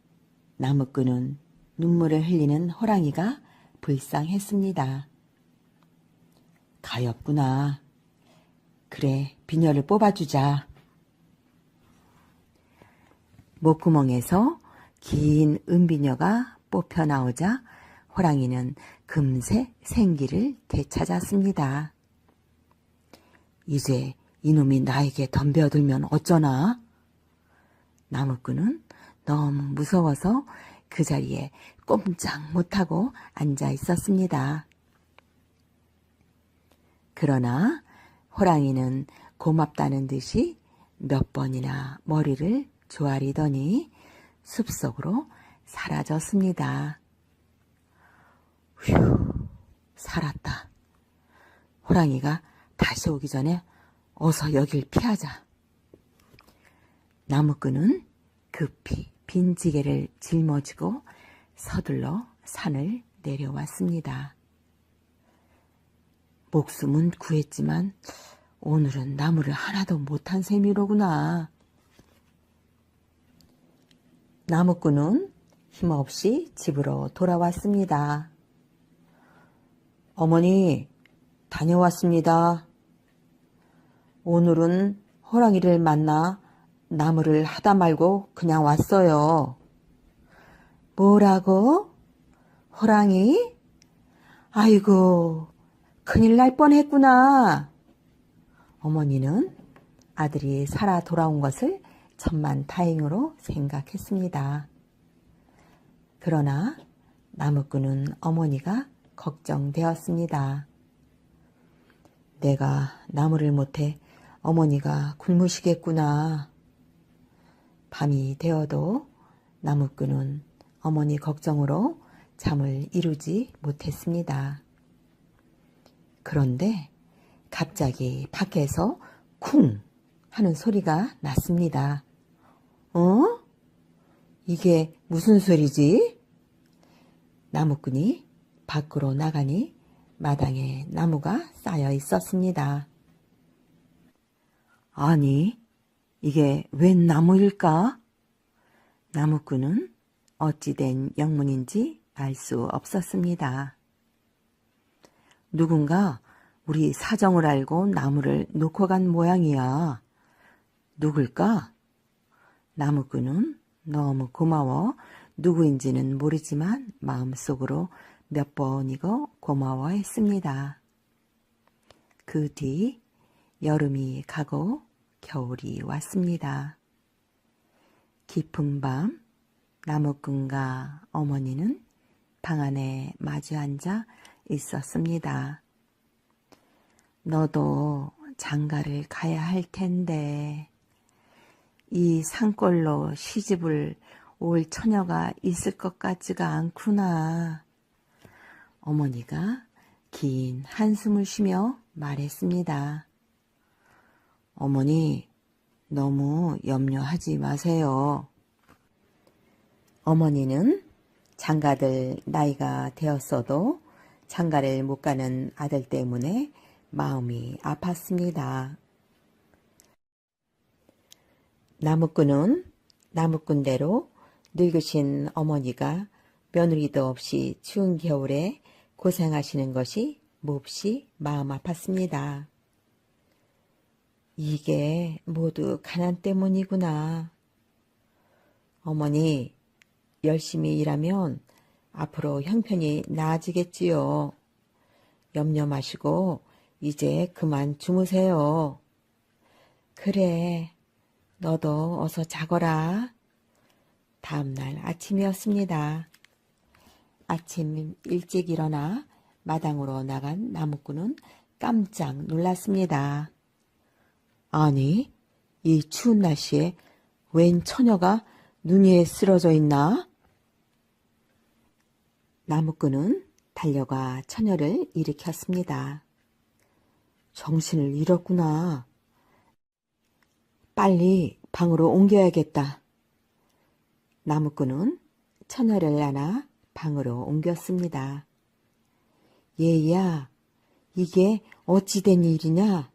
나무꾼은 눈물을 흘리는 호랑이가 불쌍했습니다. 가엾구나. 그래, 비녀를 뽑아주자. 목구멍에서 긴 은비녀가 뽑혀 나오자 호랑이는 금세 생기를 되찾았습니다. 이제 이놈이 나에게 덤벼들면 어쩌나? 나무꾼은 너무 무서워서 그 자리에 꼼짝 못하고 앉아 있었습니다. 그러나 호랑이는 고맙다는 듯이 몇 번이나 머리를 조아리더니 숲속으로 사라졌습니다. 휴, 살았다. 호랑이가 다시 오기 전에 어서 여길 피하자. 나무꾼은 급히 빈지게를 짊어지고 서둘러 산을 내려왔습니다. 목숨은 구했지만 오늘은 나무를 하나도 못한 셈이로구나. 나무꾼은 힘없이 집으로 돌아왔습니다. 어머니, 다녀왔습니다. 오늘은 호랑이를 만나 나무를 하다 말고 그냥 왔어요. 뭐라고? 호랑이? 아이고, 큰일 날 뻔했구나. 어머니는 아들이 살아 돌아온 것을 천만다행으로 생각했습니다. 그러나 나무꾼은 어머니가 걱정되었습니다. 내가 나무를 못해 어머니가 굶으시겠구나. 밤이 되어도 나무꾼은 어머니 걱정으로 잠을 이루지 못했습니다. 그런데 갑자기 밖에서 쿵 하는 소리가 났습니다. 어? 이게 무슨 소리지? 나무꾼이 밖으로 나가니 마당에 나무가 쌓여 있었습니다. 아니, 이게 웬 나무일까? 나무꾼은 어찌된 영문인지 알 수 없었습니다. 누군가 우리 사정을 알고 나무를 놓고 간 모양이야. 누굴까? 나무꾼은 너무 고마워 누구인지는 모르지만 마음속으로 몇 번이고 고마워했습니다. 그 뒤 여름이 가고 겨울이 왔습니다. 깊은 밤 나무꾼과 어머니는 방 안에 마주 앉아 있었습니다. 너도 장가를 가야 할 텐데 이 산골로 시집을 올 처녀가 있을 것 같지가 않구나. 어머니가 긴 한숨을 쉬며 말했습니다. 어머니, 너무 염려하지 마세요. 어머니는 장가들 나이가 되었어도 장가를 못 가는 아들 때문에 마음이 아팠습니다. 나무꾼은 나무꾼대로 늙으신 어머니가 며느리도 없이 추운 겨울에 고생하시는 것이 몹시 마음 아팠습니다. 이게 모두 가난 때문이구나. 어머니, 열심히 일하면 앞으로 형편이 나아지겠지요. 염려 마시고 이제 그만 주무세요. 그래, 너도 어서 자거라. 다음날 아침이었습니다. 아침 일찍 일어나 마당으로 나간 나무꾼은 깜짝 놀랐습니다. 아니, 이 추운 날씨에 웬 처녀가 눈 위에 쓰러져 있나? 나무꾼은 달려가 처녀를 일으켰습니다. 정신을 잃었구나. 빨리 방으로 옮겨야겠다. 나무꾼은 처녀를 안아 방으로 옮겼습니다. 얘야, 이게 어찌 된 일이냐?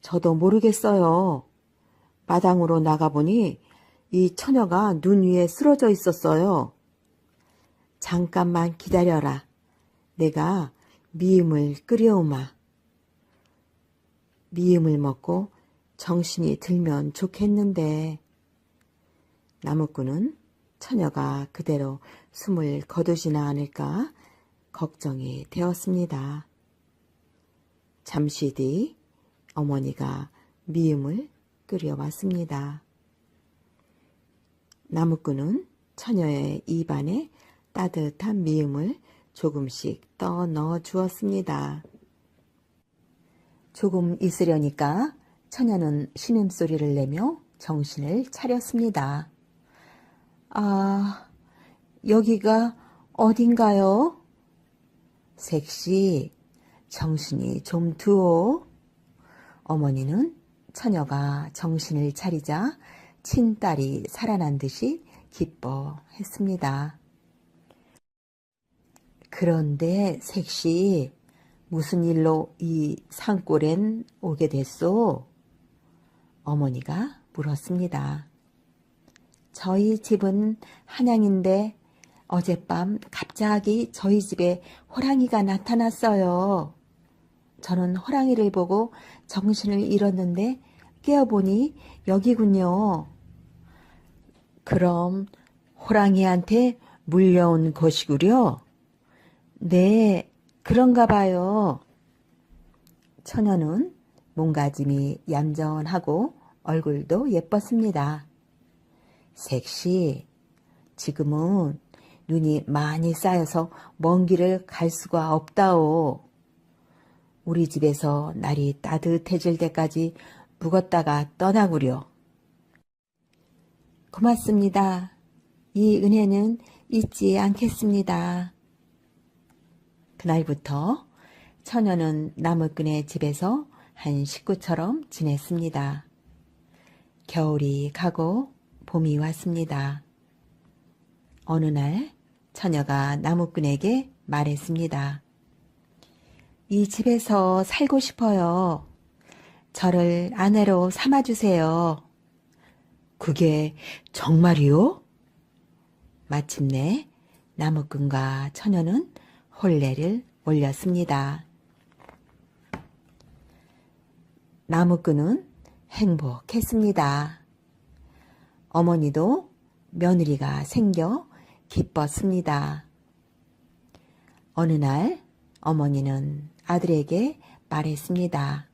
저도 모르겠어요. 마당으로 나가보니 이 처녀가 눈 위에 쓰러져 있었어요. 잠깐만 기다려라. 내가 미음을 끓여오마. 미음을 먹고 정신이 들면 좋겠는데. 나무꾼은 처녀가 그대로 숨을 거두지나 않을까 걱정이 되었습니다. 잠시 뒤 어머니가 미음을 끓여왔습니다. 나무꾼은 처녀의 입안에 따뜻한 미음을 조금씩 떠 넣어 주었습니다. 조금 있으려니까 처녀는 신음소리를 내며 정신을 차렸습니다. 아, 여기가 어딘가요? 색시, 정신이 좀 두어. 어머니는 처녀가 정신을 차리자 친딸이 살아난 듯이 기뻐했습니다. 그런데 색시, 무슨 일로 이 산골엔 오게 됐소? 어머니가 물었습니다. 저희 집은 한양인데 어젯밤 갑자기 저희 집에 호랑이가 나타났어요. 저는 호랑이를 보고 정신을 잃었는데 깨어보니 여기군요. 그럼 호랑이한테 물려온 것이구려? 네, 그런가 봐요. 처녀는 몸가짐이 얌전하고 얼굴도 예뻤습니다. 색시, 지금은 눈이 많이 쌓여서 먼 길을 갈 수가 없다오. 우리 집에서 날이 따뜻해질 때까지 묵었다가 떠나구려. 고맙습니다. 이 은혜는 잊지 않겠습니다. 그날부터 처녀는 나무꾼의 집에서 한 식구처럼 지냈습니다. 겨울이 가고 봄이 왔습니다. 어느 날 처녀가 나무꾼에게 말했습니다. 이 집에서 살고 싶어요. 저를 아내로 삼아주세요. 그게 정말이요? 마침내 나무꾼과 처녀는 혼례를 올렸습니다. 나무꾼은 행복했습니다. 어머니도 며느리가 생겨 기뻤습니다. 어느 날 어머니는 아들에게 말했습니다.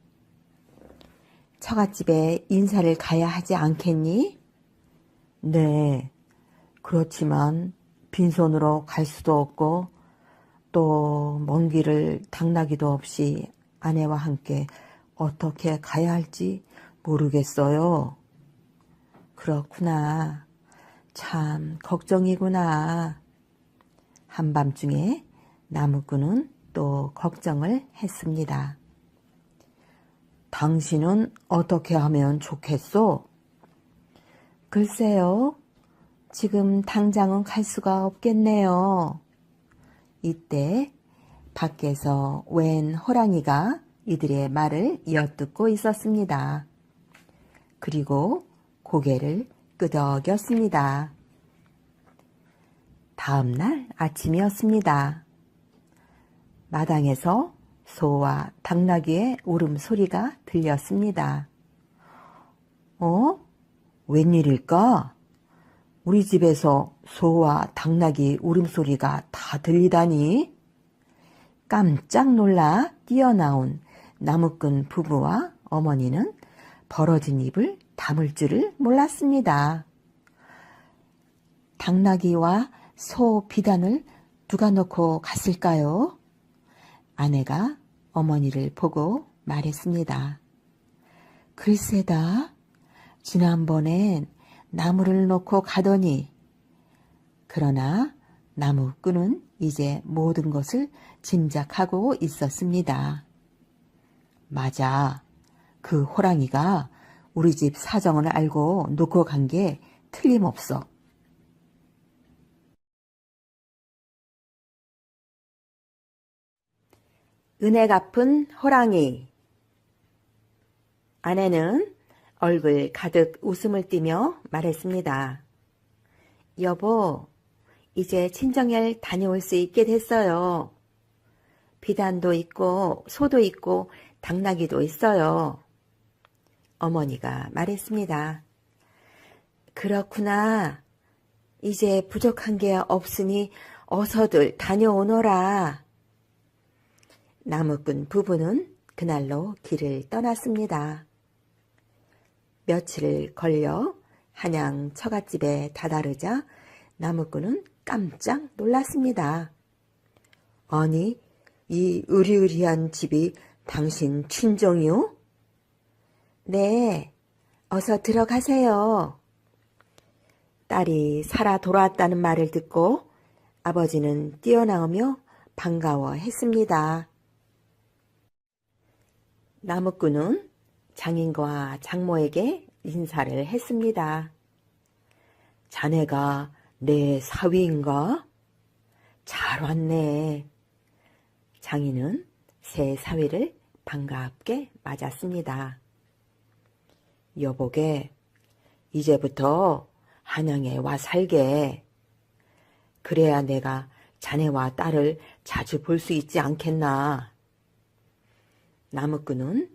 처갓집에 인사를 가야 하지 않겠니? 네, 그렇지만 빈손으로 갈 수도 없고 또 먼 길을 당나기도 없이 아내와 함께 어떻게 가야 할지 모르겠어요. 그렇구나. 참 걱정이구나. 한밤중에 나무꾼은 또 걱정을 했습니다. 당신은 어떻게 하면 좋겠소? 글쎄요. 지금 당장은 갈 수가 없겠네요. 이때 밖에서 웬 호랑이가 이들의 말을 엿듣고 있었습니다. 그리고 고개를 끄덕였습니다. 다음 날 아침이었습니다. 마당에서 소와 당나귀의 울음소리가 들렸습니다. 웬일일까? 우리 집에서 소와 당나귀 울음소리가 다 들리다니? 깜짝 놀라 뛰어나온 나무꾼 부부와 어머니는 벌어진 입을 담을 줄을 몰랐습니다. 당나귀와 소 비단을 누가 놓고 갔을까요? 아내가 어머니를 보고 말했습니다. 글쎄다, 지난번엔 나무를 놓고 가더니. 그러나 나무꾼은 이제 모든 것을 짐작하고 있었습니다. 맞아, 그 호랑이가 우리 집 사정을 알고 놓고 간 게 틀림없어. 은혜 갚은 호랑이. 아내는 얼굴 가득 웃음을 띠며 말했습니다. 여보, 이제 친정에 다녀올 수 있게 됐어요. 비단도 있고 소도 있고 당나귀도 있어요. 어머니가 말했습니다. 그렇구나. 이제 부족한 게 없으니 어서들 다녀오너라. 나무꾼 부부는 그날로 길을 떠났습니다. 며칠을 걸려 한양 처갓집에 다다르자 나무꾼은 깜짝 놀랐습니다. 아니, 이 으리으리한 집이 당신 친정이요? 네, 어서 들어가세요. 딸이 살아 돌아왔다는 말을 듣고 아버지는 뛰어나오며 반가워했습니다. 나무꾼은 장인과 장모에게 인사를 했습니다. 자네가 내 사위인가? 잘 왔네. 장인은 새 사위를 반갑게 맞았습니다. 여보게, 이제부터 한양에 와 살게. 그래야 내가 자네와 딸을 자주 볼 수 있지 않겠나. 나무꾼은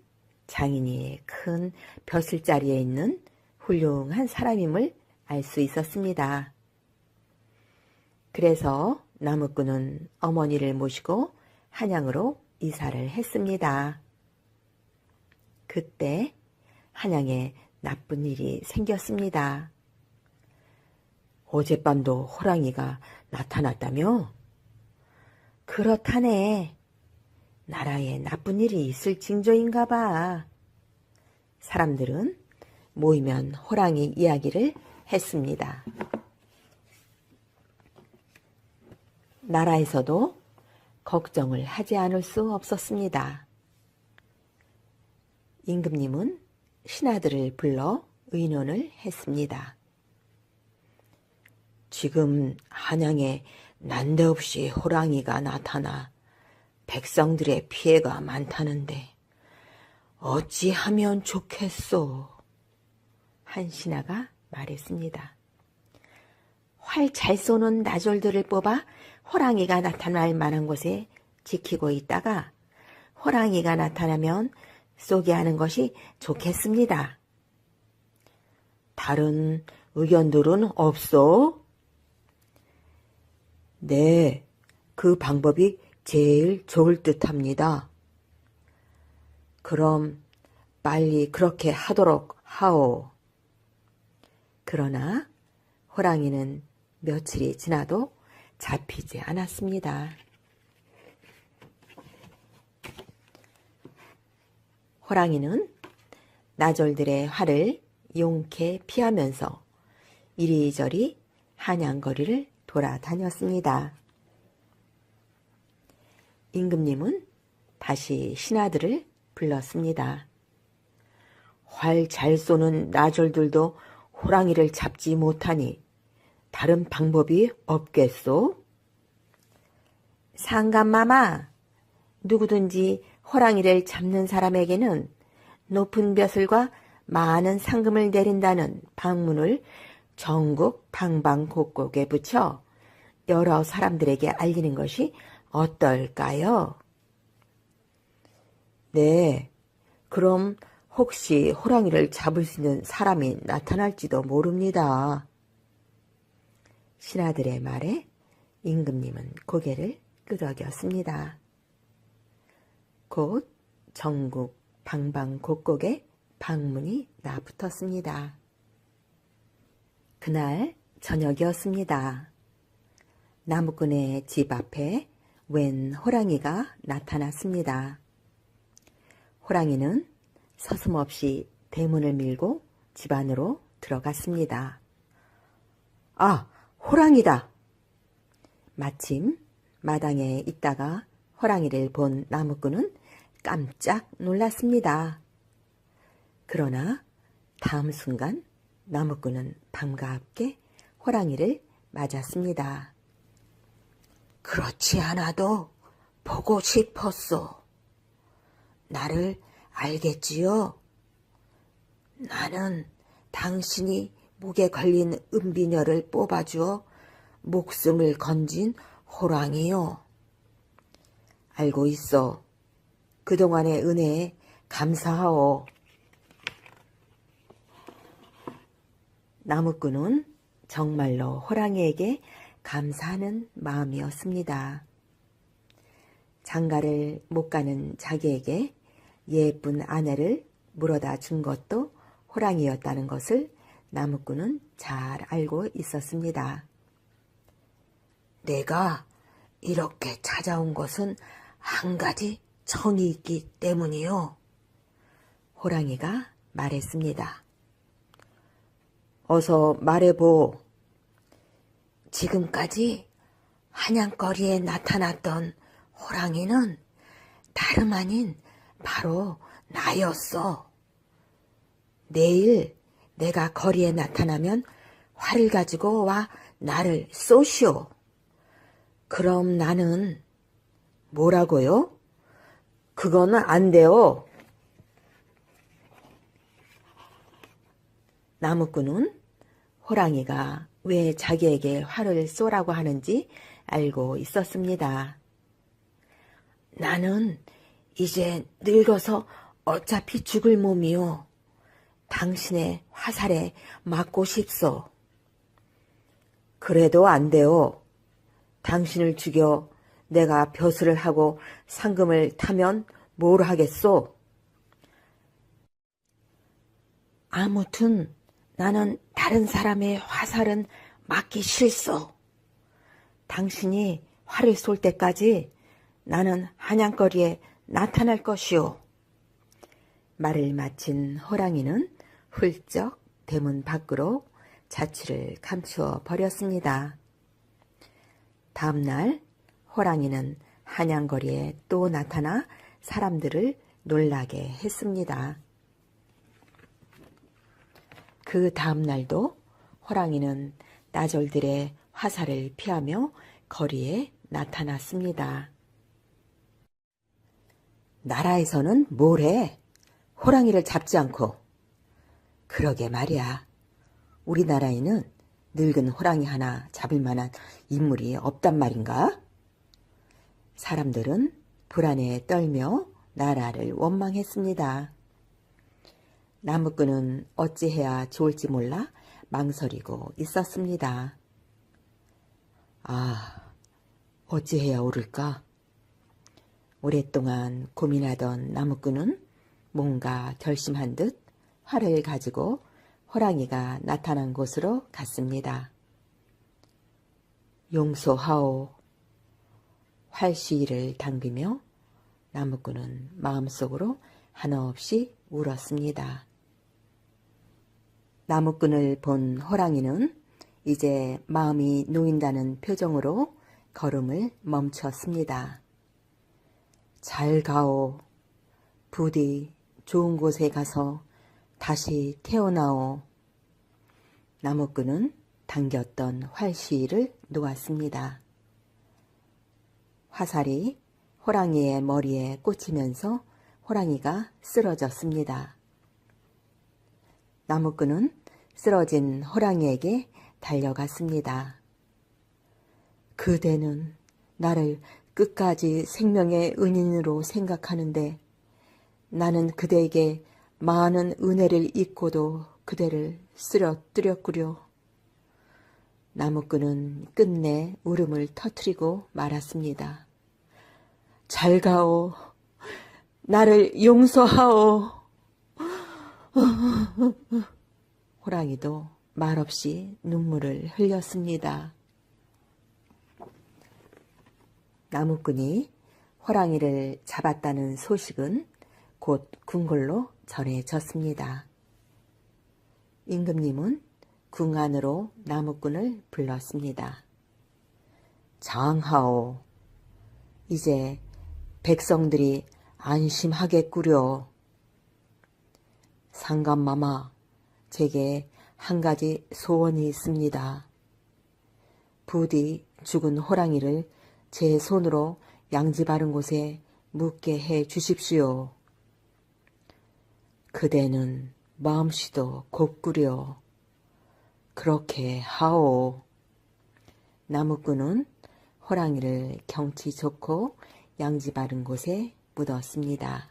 장인이 큰 벼슬자리에 있는 훌륭한 사람임을 알 수 있었습니다. 그래서 나무꾼은 어머니를 모시고 한양으로 이사를 했습니다. 그때 한양에 나쁜 일이 생겼습니다. 어젯밤도 호랑이가 나타났다며? 그렇다네. 나라에 나쁜 일이 있을 징조인가 봐. 사람들은 모이면 호랑이 이야기를 했습니다. 나라에서도 걱정을 하지 않을 수 없었습니다. 임금님은 신하들을 불러 의논을 했습니다. 지금 한양에 난데없이 호랑이가 나타나 백성들의 피해가 많다는데 어찌하면 좋겠소? 한 신하가 말했습니다. 활 잘 쏘는 나졸들을 뽑아 호랑이가 나타날 만한 곳에 지키고 있다가 호랑이가 나타나면 쏘게 하는 것이 좋겠습니다. 다른 의견들은 없소? 네, 그 방법이 제일 좋을 듯합니다. 그럼 빨리 그렇게 하도록 하오. 그러나 호랑이는 며칠이 지나도 잡히지 않았습니다. 호랑이는 나졸들의 활을 용케 피하면서 이리저리 한양거리를 돌아다녔습니다. 임금님은 다시 신하들을 불렀습니다. 활 잘 쏘는 나졸들도 호랑이를 잡지 못하니 다른 방법이 없겠소? 상감마마, 누구든지 호랑이를 잡는 사람에게는 높은 벼슬과 많은 상금을 내린다는 방문을 전국 방방곡곡에 붙여 여러 사람들에게 알리는 것이 어떨까요? 네, 그럼 혹시 호랑이를 잡을 수 있는 사람이 나타날지도 모릅니다. 신하들의 말에 임금님은 고개를 끄덕였습니다. 곧 전국 방방곡곡에 방문이 나붙었습니다. 그날 저녁이었습니다. 나무꾼의 집 앞에 웬 호랑이가 나타났습니다. 호랑이는 서슴없이 대문을 밀고 집 안으로 들어갔습니다. 아, 호랑이다! 마침 마당에 있다가 호랑이를 본 나무꾼은 깜짝 놀랐습니다. 그러나 다음 순간 나무꾼은 반갑게 호랑이를 맞았습니다. 그렇지 않아도 보고 싶었소. 나를 알겠지요? 나는 당신이 목에 걸린 은비녀를 뽑아주어 목숨을 건진 호랑이요. 알고 있어. 그동안의 은혜에 감사하오. 나무꾼은 정말로 호랑이에게 감사하는 마음이었습니다. 장가를 못 가는 자기에게 예쁜 아내를 물어다 준 것도 호랑이였다는 것을 나무꾼은 잘 알고 있었습니다. 내가 이렇게 찾아온 것은 한 가지 정이 있기 때문이요. 호랑이가 말했습니다. 어서 말해보. 지금까지 한양거리에 나타났던 호랑이는 다름 아닌 바로 나였어. 내일 내가 거리에 나타나면 활을 가지고 와 나를 쏘시오. 그럼 나는 뭐라고요? 그거는 안 돼요. 나무꾼은 호랑이가 왜 자기에게 활을 쏘라고 하는지 알고 있었습니다. 나는 이제 늙어서 어차피 죽을 몸이요. 당신의 화살에 맞고 싶소. 그래도 안 돼요. 당신을 죽여 내가 벼슬을 하고 상금을 타면 뭘 하겠소? 아무튼 나는 다른 사람의 화살은 맞기 싫소. 당신이 활을 쏠 때까지 나는 한양거리에 나타날 것이오. 말을 마친 호랑이는 훌쩍 대문 밖으로 자취를 감추어 버렸습니다. 다음 날 호랑이는 한양거리에 또 나타나 사람들을 놀라게 했습니다. 그 다음 날도 호랑이는 나절들의 화살을 피하며 거리에 나타났습니다. 나라에서는 뭘 해? 호랑이를 잡지 않고. 그러게 말이야. 우리나라에는 늙은 호랑이 하나 잡을 만한 인물이 없단 말인가? 사람들은 불안에 떨며 나라를 원망했습니다. 나무꾼은 어찌해야 좋을지 몰라 망설이고 있었습니다. 아, 어찌해야 옳을까? 오랫동안 고민하던 나무꾼은 뭔가 결심한 듯 활을 가지고 호랑이가 나타난 곳으로 갔습니다. 용서하오. 활시위를 당기며 나무꾼은 마음속으로 한없이 울었습니다. 나무꾼을 본 호랑이는 이제 마음이 놓인다는 표정으로 걸음을 멈췄습니다. 잘 가오. 부디 좋은 곳에 가서 다시 태어나오. 나무꾼은 당겼던 활시위를 놓았습니다. 화살이 호랑이의 머리에 꽂히면서 호랑이가 쓰러졌습니다. 나무꾼은 쓰러진 호랑이에게 달려갔습니다. 그대는 나를 끝까지 생명의 은인으로 생각하는데 나는 그대에게 많은 은혜를 잊고도 그대를 쓰러뜨렸구려. 나무꾼은 끝내 울음을 터뜨리고 말았습니다. 잘 가오. 나를 용서하오. 호랑이도 말없이 눈물을 흘렸습니다. 나무꾼이 호랑이를 잡았다는 소식은 곧 궁궐로 전해졌습니다. 임금님은 궁 안으로 나무꾼을 불렀습니다. 장하오, 이제 백성들이 안심하겠구려. 상감마마, 제게 한 가지 소원이 있습니다. 부디 죽은 호랑이를 제 손으로 양지 바른 곳에 묻게 해 주십시오. 그대는 마음씨도 곱구려. 그렇게 하오. 나무꾼은 호랑이를 경치 좋고 양지 바른 곳에 묻었습니다.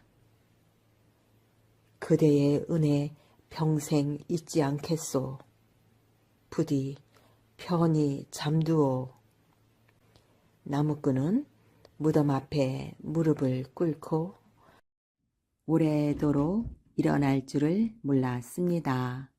그대의 은혜 평생 잊지 않겠소. 부디 편히 잠두오. 나무꾼은 무덤 앞에 무릎을 꿇고 오래도록 일어날 줄을 몰랐습니다.